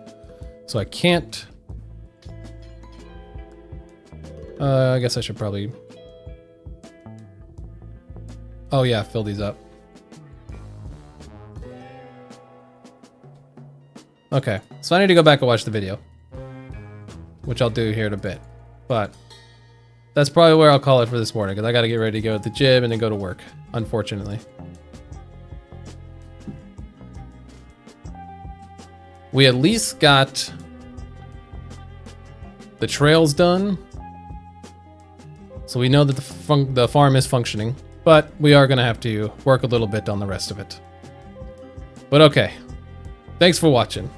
So I can't... I guess I should probably... Oh yeah, fill these up. Okay, so I need to go back and watch the video, which I'll do here in a bit. But that's probably where I'll call it for this morning, because I got to get ready to go to the gym and then go to work, unfortunately. We at least got the trails done, so we know that the farm is functioning, but we are going to have to work a little bit on the rest of it. But okay, thanks for watching.